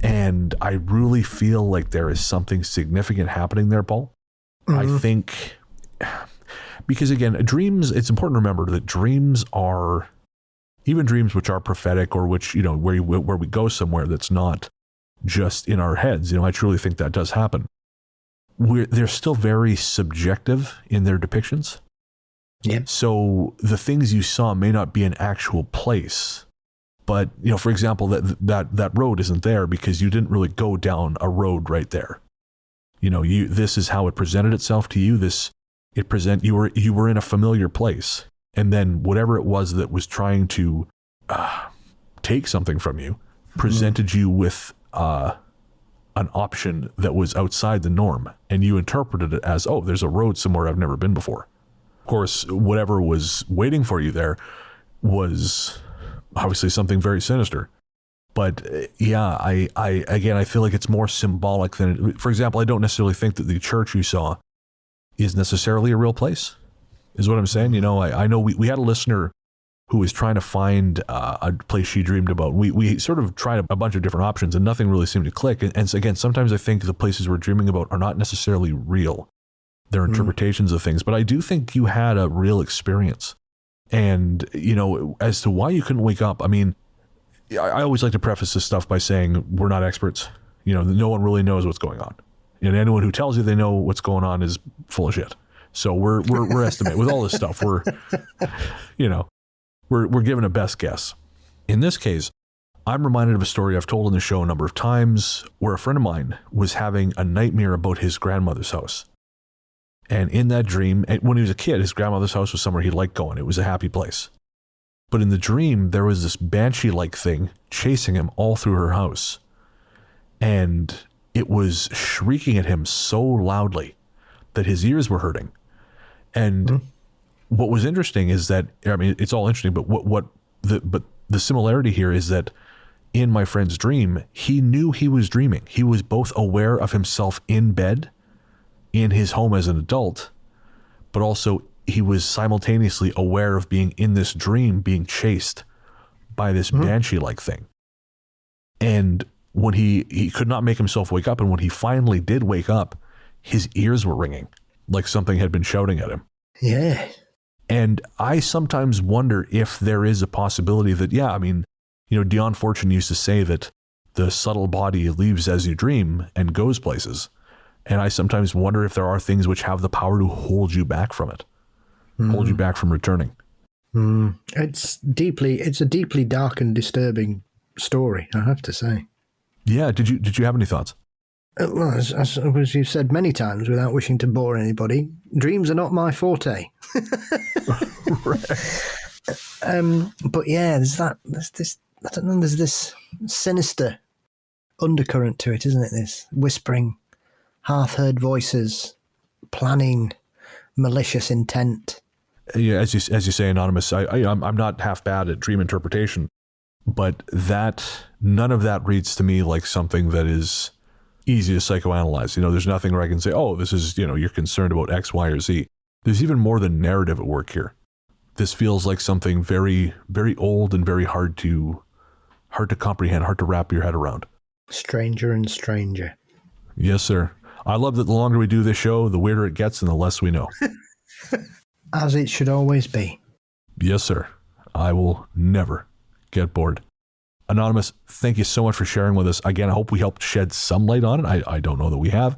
Speaker 5: and I really feel like there is something significant happening there, Paul. Mm-hmm. I think, because again, dreams, it's important to remember that dreams are, even dreams which are prophetic or which, where we go somewhere that's not just in our heads, I truly think that does happen. They're still very subjective in their depictions. Yeah. So the things you saw may not be an actual place, but for example, that road isn't there because you didn't really go down a road right there. This is how it presented itself to you. You were in a familiar place, and then whatever it was that was trying to take something from you presented you with an option that was outside the norm, and you interpreted it as, oh, there's a road somewhere I've never been before. Of course, whatever was waiting for you there was obviously something very sinister. But yeah, I feel like it's more symbolic than, for example, I don't necessarily think that the church you saw is necessarily a real place, is what I'm saying. I know we had a listener who was trying to find a place she dreamed about. We sort of tried a bunch of different options and nothing really seemed to click. And again, sometimes I think the places we're dreaming about are not necessarily real. They're interpretations of things, but I do think you had a real experience. And, as to why you couldn't wake up, I mean, I always like to preface this stuff by saying we're not experts. No one really knows what's going on. And anyone who tells you they know what's going on is full of shit. So we're estimating with all this stuff. We're giving a best guess. In this case, I'm reminded of a story I've told on the show a number of times where a friend of mine was having a nightmare about his grandmother's house. And in that dream, when he was a kid, his grandmother's house was somewhere he liked going. It was a happy place. But in the dream, there was this banshee-like thing chasing him all through her house. And it was shrieking at him so loudly that his ears were hurting. And what was interesting is that, it's all interesting, but the similarity here is that in my friend's dream, he knew he was dreaming. He was both aware of himself in bed, in his home as an adult, but also he was simultaneously aware of being in this dream, being chased by this banshee-like thing. And when he could not make himself wake up, and when he finally did wake up, his ears were ringing, like something had been shouting at him.
Speaker 6: Yeah.
Speaker 5: And I sometimes wonder if there is a possibility that, Dion Fortune used to say that the subtle body leaves as you dream and goes places. And I sometimes wonder if there are things which have the power to hold you back from it, hold you back from returning.
Speaker 6: It's a deeply dark and disturbing story, I have to say.
Speaker 5: Yeah. Did you have any thoughts?
Speaker 6: Well, as you've said many times, without wishing to bore anybody, dreams are not my forte. But yeah, there's this sinister undercurrent to it, isn't it? This whispering, half-heard voices, planning, malicious intent.
Speaker 5: Yeah, as you say, Anonymous, I'm not half bad at dream interpretation, but none of that reads to me like something that is easy to psychoanalyze. There's nothing where I can say, oh, this is, you're concerned about X, Y, or Z. There's even more than narrative at work here. This feels like something very, very old and very hard to comprehend, hard to wrap your head around.
Speaker 6: Stranger and stranger.
Speaker 5: Yes, sir. I love that the longer we do this show, the weirder it gets and the less we know.
Speaker 6: As it should always be.
Speaker 5: Yes, sir. I will never get bored. Anonymous, thank you so much for sharing with us. Again, I hope we helped shed some light on it. I don't know that we have.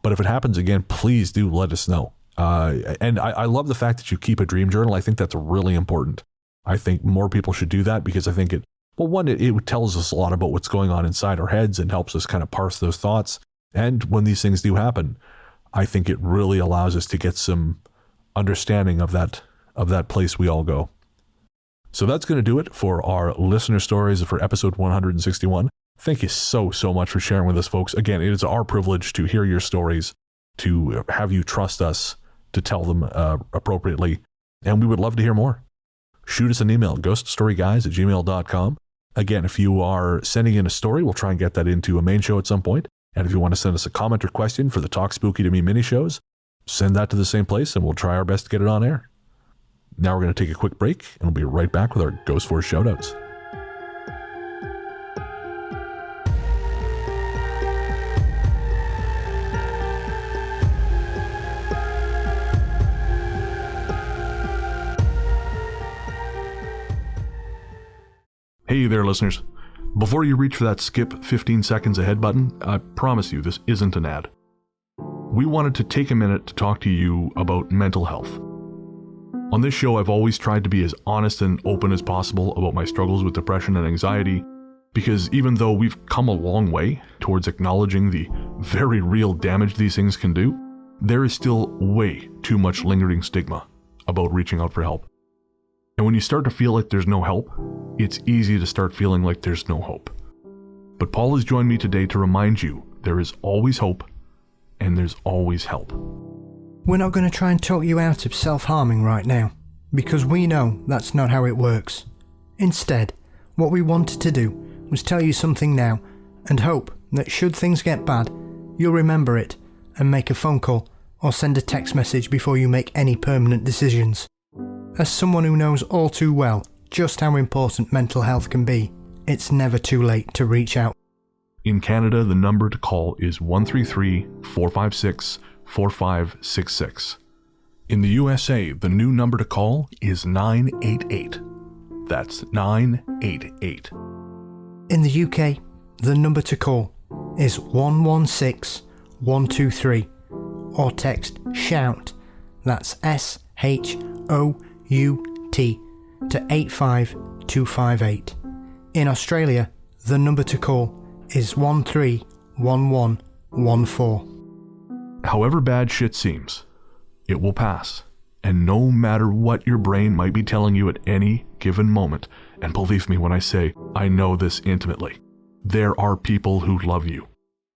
Speaker 5: But if it happens again, please do let us know. And I love the fact that you keep a dream journal. I think that's really important. I think more people should do that because I think it tells us a lot about what's going on inside our heads and helps us kind of parse those thoughts. And when these things do happen, I think it really allows us to get some understanding of that place we all go. So that's going to do it for our listener stories for episode 161. Thank you so much for sharing with us, folks. Again, it is our privilege to hear your stories, to have you trust us to tell them appropriately, and we would love to hear more. Shoot us an email, ghoststoryguys@gmail.com. Again, if you are sending in a story, we'll try and get that into a main show at some point. And if you want to send us a comment or question for the Talk Spooky to Me mini shows, send that to the same place and we'll try our best to get it on air. Now we're going to take a quick break and we'll be right back with our Ghost Force shoutouts. Hey there, listeners. Before you reach for that skip 15 seconds ahead button, I promise you this isn't an ad. We wanted to take a minute to talk to you about mental health. On this show, I've always tried to be as honest and open as possible about my struggles with depression and anxiety, because even though we've come a long way towards acknowledging the very real damage these things can do, there is still way too much lingering stigma about reaching out for help. And when you start to feel like there's no help, it's easy to start feeling like there's no hope. But Paul has joined me today to remind you there is always hope and there's always help.
Speaker 6: We're not going to try and talk you out of self-harming right now, because we know that's not how it works. Instead, what we wanted to do was tell you something now and hope that should things get bad, you'll remember it and make a phone call or send a text message before you make any permanent decisions. As someone who knows all too well just how important mental health can be, it's never too late to reach out.
Speaker 5: In Canada, the number to call is 133-456-4566. In the USA, the new number to call is 988. That's 988.
Speaker 6: In the UK, the number to call is 116123 or text SHOUT, that's SHOUT, to 85258. In Australia, the number to call is 131114.
Speaker 5: However bad shit seems, it will pass. And no matter what your brain might be telling you at any given moment, and believe me when I say I know this intimately, there are people who love you,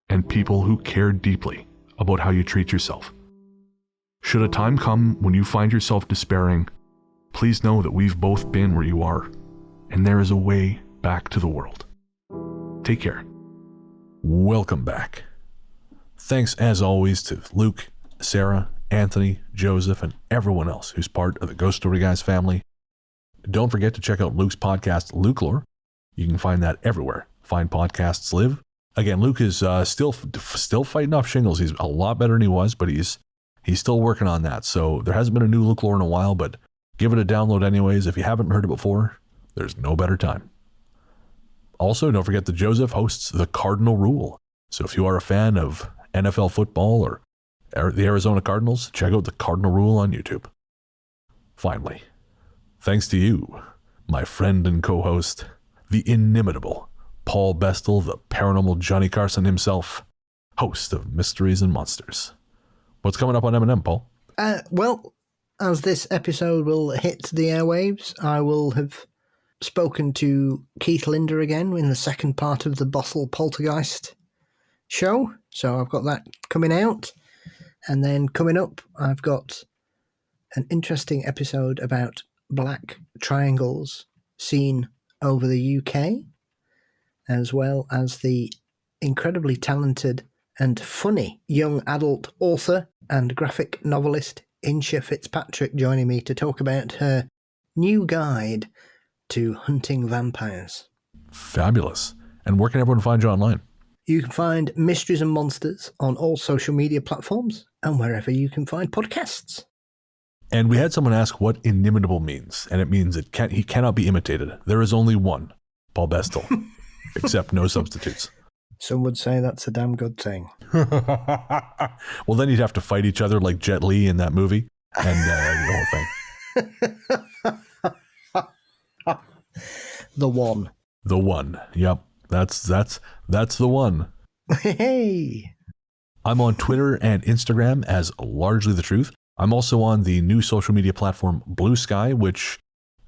Speaker 5: and people who care deeply about how you treat yourself. Should a time come when you find yourself despairing, please know that we've both been where you are, and there is a way back to the world. Take care. Welcome back. Thanks as always to Luke, Sarah, Anthony, Joseph, and everyone else who's part of the Ghost Story Guys family. Don't forget to check out Luke's podcast, Luke Lore. You can find that everywhere fine podcasts live. Again, Luke is still fighting off shingles. He's a lot better than he was, but he's still working on that. So there hasn't been a new Luke Lore in a while, but give it a download anyways. If you haven't heard it before, there's no better time. Also, don't forget that Joseph hosts The Cardinal Rule. So if you are a fan of NFL football or the Arizona Cardinals, check out The Cardinal Rule on YouTube. Finally, thanks to you, my friend and co-host, the inimitable Paul Bestel, the paranormal Johnny Carson himself, host of Mysteries and Monsters. What's coming up on M&M, Paul?
Speaker 6: Well, as this episode will hit the airwaves, I will have spoken to Keith Linder again in the second part of the Bottle Poltergeist show. So I've got that coming out. And then coming up, I've got an interesting episode about black triangles seen over the UK, as well as the incredibly talented and funny young adult author and graphic novelist Incha Fitzpatrick joining me to talk about her new guide to hunting vampires.
Speaker 5: Fabulous. And where can everyone find you online?
Speaker 6: You can find Mysteries and Monsters on all social media platforms and wherever you can find podcasts.
Speaker 5: And we had someone ask what inimitable means, and it means he cannot be imitated. There is only one, Paul Bestel, except no substitutes.
Speaker 6: Some would say that's a damn good thing.
Speaker 5: Well, then you'd have to fight each other like Jet Li in that movie, and the whole thing.
Speaker 6: The one.
Speaker 5: The one. Yep. That's the one.
Speaker 6: Hey.
Speaker 5: I'm on Twitter and Instagram as Largely the Truth. I'm also on the new social media platform Blue Sky, which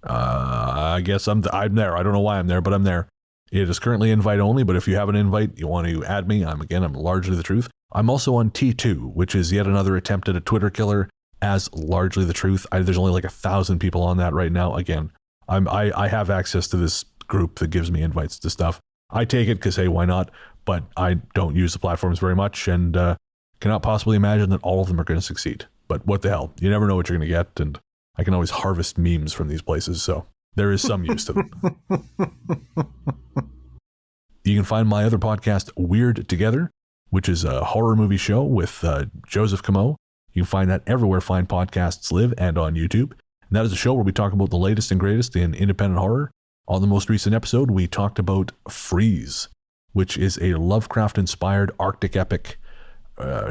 Speaker 5: I guess I'm there. I don't know why I'm there, but I'm there. It is currently invite only, but if you have an invite, you want to add me, I'm Largely the Truth. I'm also on T2, which is yet another attempt at a Twitter killer as Largely the Truth. There's only like 1,000 people on that right now. Again, I have access to this group that gives me invites to stuff. I take it because, hey, why not? But I don't use the platforms very much and cannot possibly imagine that all of them are going to succeed. But what the hell? You never know what you're going to get, and I can always harvest memes from these places, so there is some use to them. You can find my other podcast, Weird Together, which is a horror movie show with Joseph Camo. You can find that everywhere fine podcasts live and on YouTube. And that is a show where we talk about the latest and greatest in independent horror. On the most recent episode, we talked about Freeze, which is a Lovecraft-inspired Arctic epic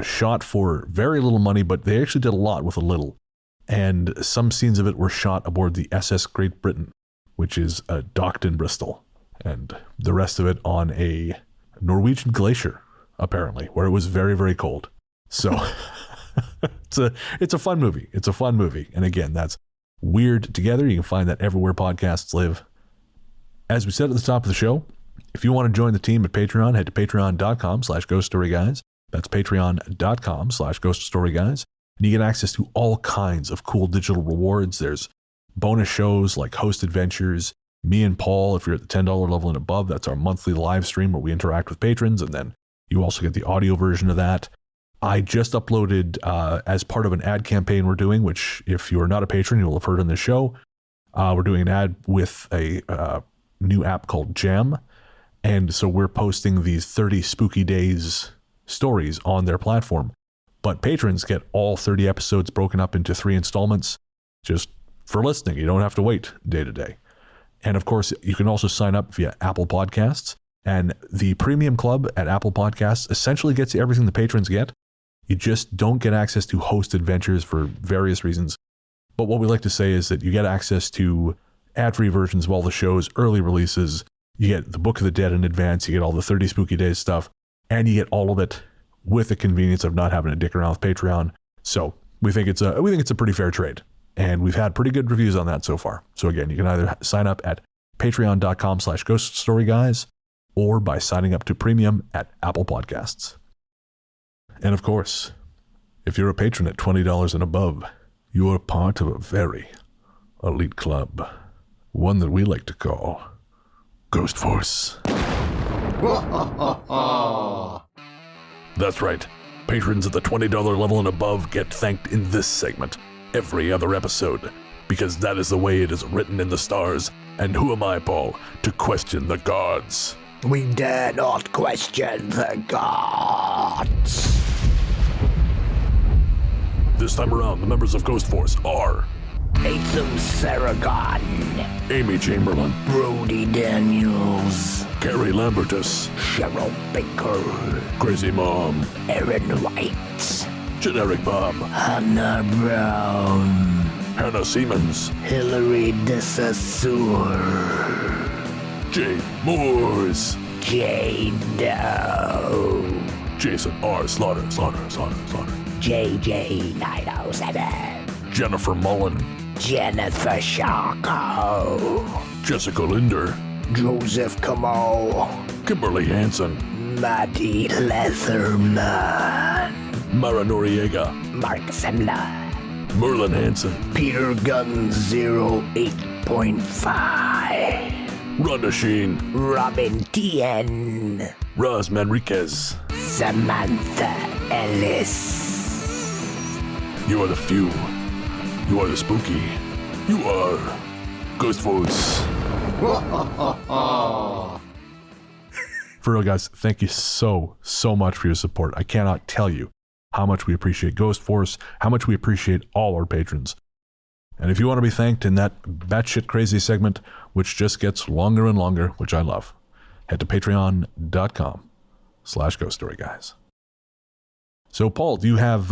Speaker 5: shot for very little money, but they actually did a lot with a little. And some scenes of it were shot aboard the SS Great Britain, which is docked in Bristol. And the rest of it on a Norwegian glacier, apparently, where it was very, very cold. So it's a fun movie. It's a fun movie. And again, that's Weird Together. You can find that everywhere podcasts live. As we said at the top of the show, if you want to join the team at Patreon, head to patreon.com/ghoststoryguys. That's patreon.com/ghoststoryguys. And you get access to all kinds of cool digital rewards. There's bonus shows like Host Adventures, me and Paul, if you're at the $10 level and above, that's our monthly live stream where we interact with patrons. And then you also get the audio version of that. I just uploaded, as part of an ad campaign we're doing, which if you're not a patron, you'll have heard on the show. We're doing an ad with a new app called Jam. And so we're posting these 30 spooky days stories on their platform. But patrons get all 30 episodes broken up into 3 installments just for listening. You don't have to wait day to day. And of course, you can also sign up via Apple Podcasts. And the Premium Club at Apple Podcasts essentially gets you everything the patrons get. You just don't get access to Host Adventures for various reasons. But what we like to say is that you get access to ad-free versions of all the shows, early releases. You get the Book of the Dead in advance. You get all the 30 Spooky Days stuff. And you get all of it with the convenience of not having to dick around with Patreon. So we think it's a pretty fair trade. And we've had pretty good reviews on that so far. So again, you can either sign up at patreon.com/ghoststoryguys or by signing up to Premium at Apple Podcasts. And of course, if you're a patron at $20 and above, you are part of a very elite club. One that we like to call Ghost Force. That's right. Patrons at the $20 level and above get thanked in this segment every other episode, because that is the way it is written in the stars. And who am I, Paul, to question the gods?
Speaker 6: We dare not question the gods.
Speaker 5: This time around, the members of Ghost Force are
Speaker 6: Atham Saragon,
Speaker 5: Amy Chamberlain,
Speaker 6: Brody Daniels,
Speaker 5: Carrie Lambertus,
Speaker 6: Cheryl Baker,
Speaker 5: Crazy Mom,
Speaker 6: Aaron White,
Speaker 5: Generic Bob,
Speaker 6: Hannah Brown,
Speaker 5: Hannah Siemens,
Speaker 6: Hilary de Saussure,
Speaker 5: Jade Moores,
Speaker 6: Jay Doe,
Speaker 5: Jason R. Slaughter,
Speaker 6: JJ 907,
Speaker 5: Jennifer Mullen,
Speaker 6: Jennifer Sharko,
Speaker 5: Jessica Linder,
Speaker 6: Joseph Kamal,
Speaker 5: Kimberly Hansen,
Speaker 6: Maddie Leatherman,
Speaker 5: Mara Noriega,
Speaker 6: Mark Semler,
Speaker 5: Merlin Hansen,
Speaker 6: Peter Gunn 08.5,
Speaker 5: Rhonda Sheen,
Speaker 6: Robin Tien,
Speaker 5: Raz Manriquez.
Speaker 6: Samantha Ellis.
Speaker 5: You are the few. You are the spooky. You are Ghost Force. For real, guys, thank you so much for your support. I cannot tell you how much we appreciate Ghost Force, how much we appreciate all our patrons. And if you want to be thanked in that batshit crazy segment, which just gets longer and longer, which I love, head to patreon.com/ghoststoryguys. So, Paul, do you have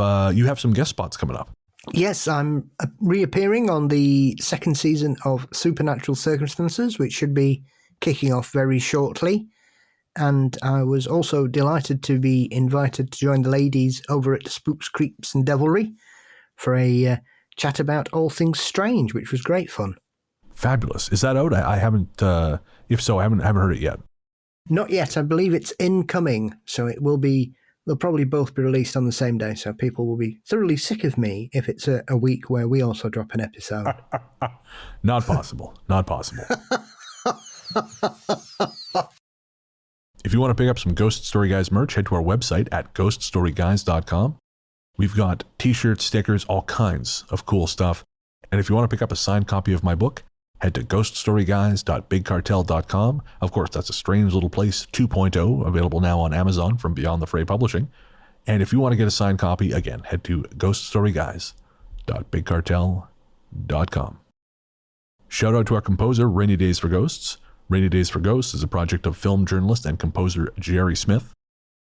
Speaker 5: some guest spots coming up?
Speaker 6: Yes, I'm reappearing on the second season of Supernatural Circumstances, which should be kicking off very shortly. And I was also delighted to be invited to join the ladies over at Spooks, Creeps and Devilry for a chat about all things strange, which was great fun.
Speaker 5: Fabulous. Is that out? I haven't, if so, I haven't heard it yet.
Speaker 6: Not yet. I believe it's incoming, so it will be, they'll probably both be released on the same day, so people will be thoroughly sick of me if it's a week where we also drop an episode.
Speaker 5: Not possible. Not possible. If you want to pick up some Ghost Story Guys merch, head to our website at ghoststoryguys.com. We've got t-shirts, stickers, all kinds of cool stuff. And if you want to pick up a signed copy of my book, head to ghoststoryguys.bigcartel.com. Of course, that's A Strange Little Place 2.0, available now on Amazon from Beyond the Fray Publishing. And if you want to get a signed copy, again, head to ghoststoryguys.bigcartel.com. Shout out to our composer, Rainy Days for Ghosts. Rainy Days for Ghosts is a project of film journalist and composer Jerry Smith.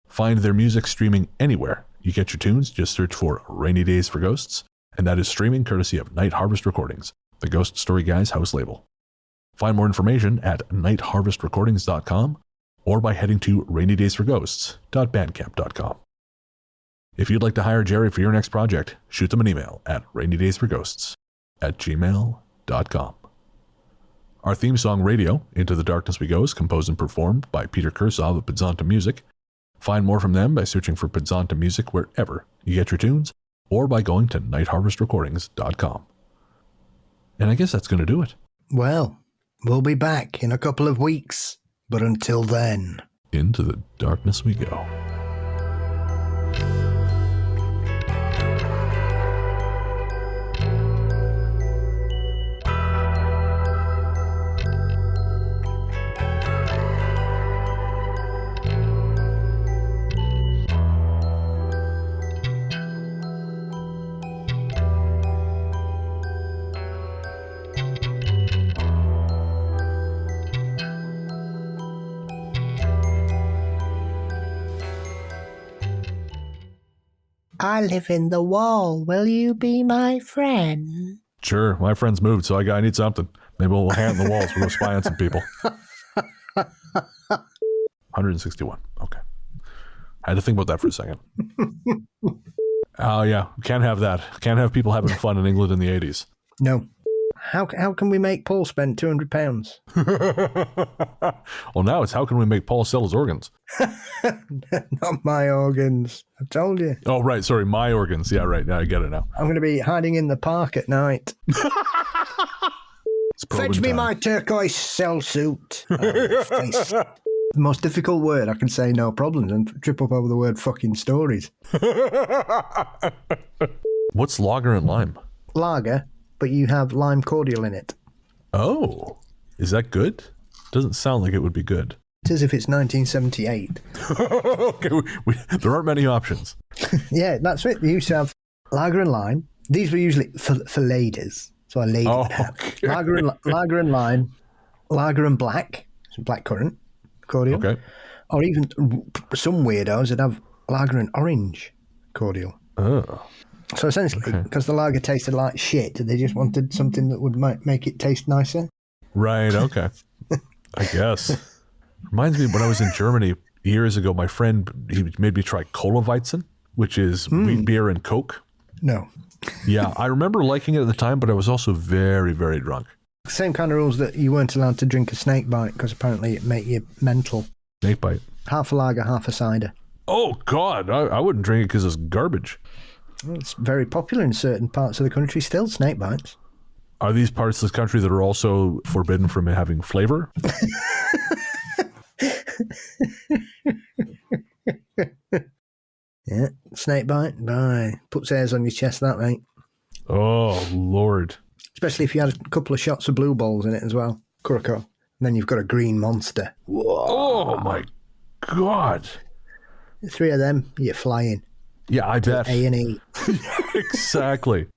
Speaker 5: Find their music streaming anywhere you get your tunes. Just search for Rainy Days for Ghosts, and that is streaming courtesy of Night Harvest Recordings, the Ghost Story Guys house label. Find more information at nightharvestrecordings.com or by heading to rainydaysforghosts.bandcamp.com. If you'd like to hire Jerry for your next project, shoot them an email at rainydaysforghosts@gmail.com. Our theme song, Radio, Into the Darkness We Go, is composed and performed by Peter Kursov of Podzontommusic. Find more from them by searching for Podzontommusic wherever you get your tunes, or by going to nightharvestrecordings.com. And I guess that's going to do it.
Speaker 6: Well, we'll be back in a couple of weeks, but until then...
Speaker 5: Into the darkness we go.
Speaker 6: I live in the wall. Will you be my friend?
Speaker 5: Sure, my friend's moved, so I need something. Maybe we'll hang on the walls. We'll go spy on some people. 161. Okay. I had to think about that for a second. Oh, yeah. Can't have that. Can't have people having fun in England in the 80s.
Speaker 6: No. How can we make Paul spend £200?
Speaker 5: Well, now it's how can we make Paul sell his organs?
Speaker 6: Not my organs. I told you.
Speaker 5: Oh, right. Sorry, my organs. Yeah, right. Now I get it now.
Speaker 6: I'm going to be hiding in the park at night. Fetch me my turquoise cell suit. The most difficult word I can say no problems and trip up over the word fucking stories.
Speaker 5: What's lager and lime?
Speaker 6: Lager, but you have lime cordial in it.
Speaker 5: Oh, is that good? Doesn't sound like it would be good.
Speaker 6: It is if it's 1978.
Speaker 5: Okay, there aren't many options.
Speaker 6: Yeah, that's it. We used to have lager and lime. These were usually for ladies. So a lady would have
Speaker 5: okay.
Speaker 6: lager and lime, lager and black, some black currant cordial.
Speaker 5: Okay.
Speaker 6: Or even some weirdos would have lager and orange cordial.
Speaker 5: Oh.
Speaker 6: So essentially, because the lager tasted like shit, they just wanted something that would make it taste nicer.
Speaker 5: Right, okay. I guess. Reminds me when I was in Germany years ago, my friend, he made me try Cola Weizen, which is wheat beer and Coke.
Speaker 6: No.
Speaker 5: Yeah, I remember liking it at the time, but I was also very, very drunk.
Speaker 6: Same kind of rules that you weren't allowed to drink a snake bite because apparently it made you mental.
Speaker 5: Snake bite.
Speaker 6: Half a lager, half a cider.
Speaker 5: Oh, God. I wouldn't drink it because it's garbage.
Speaker 6: It's very popular in certain parts of the country still, snake bites.
Speaker 5: Are these parts of the country that are also forbidden from having flavor?
Speaker 6: Yeah, snake bite, bye. Puts hairs on your chest, that, mate.
Speaker 5: Oh, Lord.
Speaker 6: Especially if you had a couple of shots of blue balls in it as well. Curacao. And then you've got a green monster. Whoa.
Speaker 5: Oh, my God.
Speaker 6: 3 of them, you're flying.
Speaker 5: Yeah, I bet.
Speaker 6: A&E.
Speaker 5: Exactly.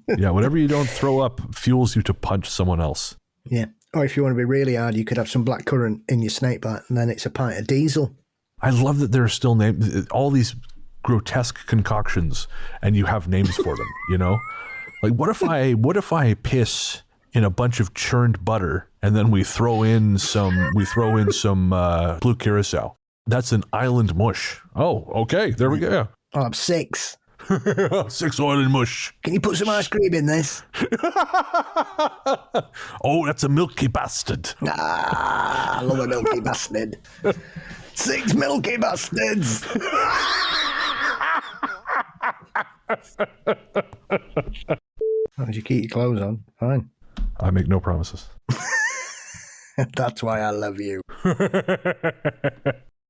Speaker 5: Yeah, whatever you don't throw up fuels you to punch someone else.
Speaker 6: Yeah. Or if you want to be really hard, you could have some black currant in your snake bite, and then it's a pint of diesel.
Speaker 5: I love that there are still names, all these grotesque concoctions, and you have names for them, you know? Like, what if I piss in a bunch of churned butter, and then we throw in some blue curacao? That's an island mush. Oh, okay, there we go.
Speaker 6: I'll have 6.
Speaker 5: 6 island mush.
Speaker 6: Can you put some ice cream in this?
Speaker 5: Oh, that's a Milky Bastard.
Speaker 6: Ah, I love a Milky Bastard. 6 Milky Bastards. As long as you keep your clothes on, fine.
Speaker 5: I make no promises.
Speaker 6: That's why I love you.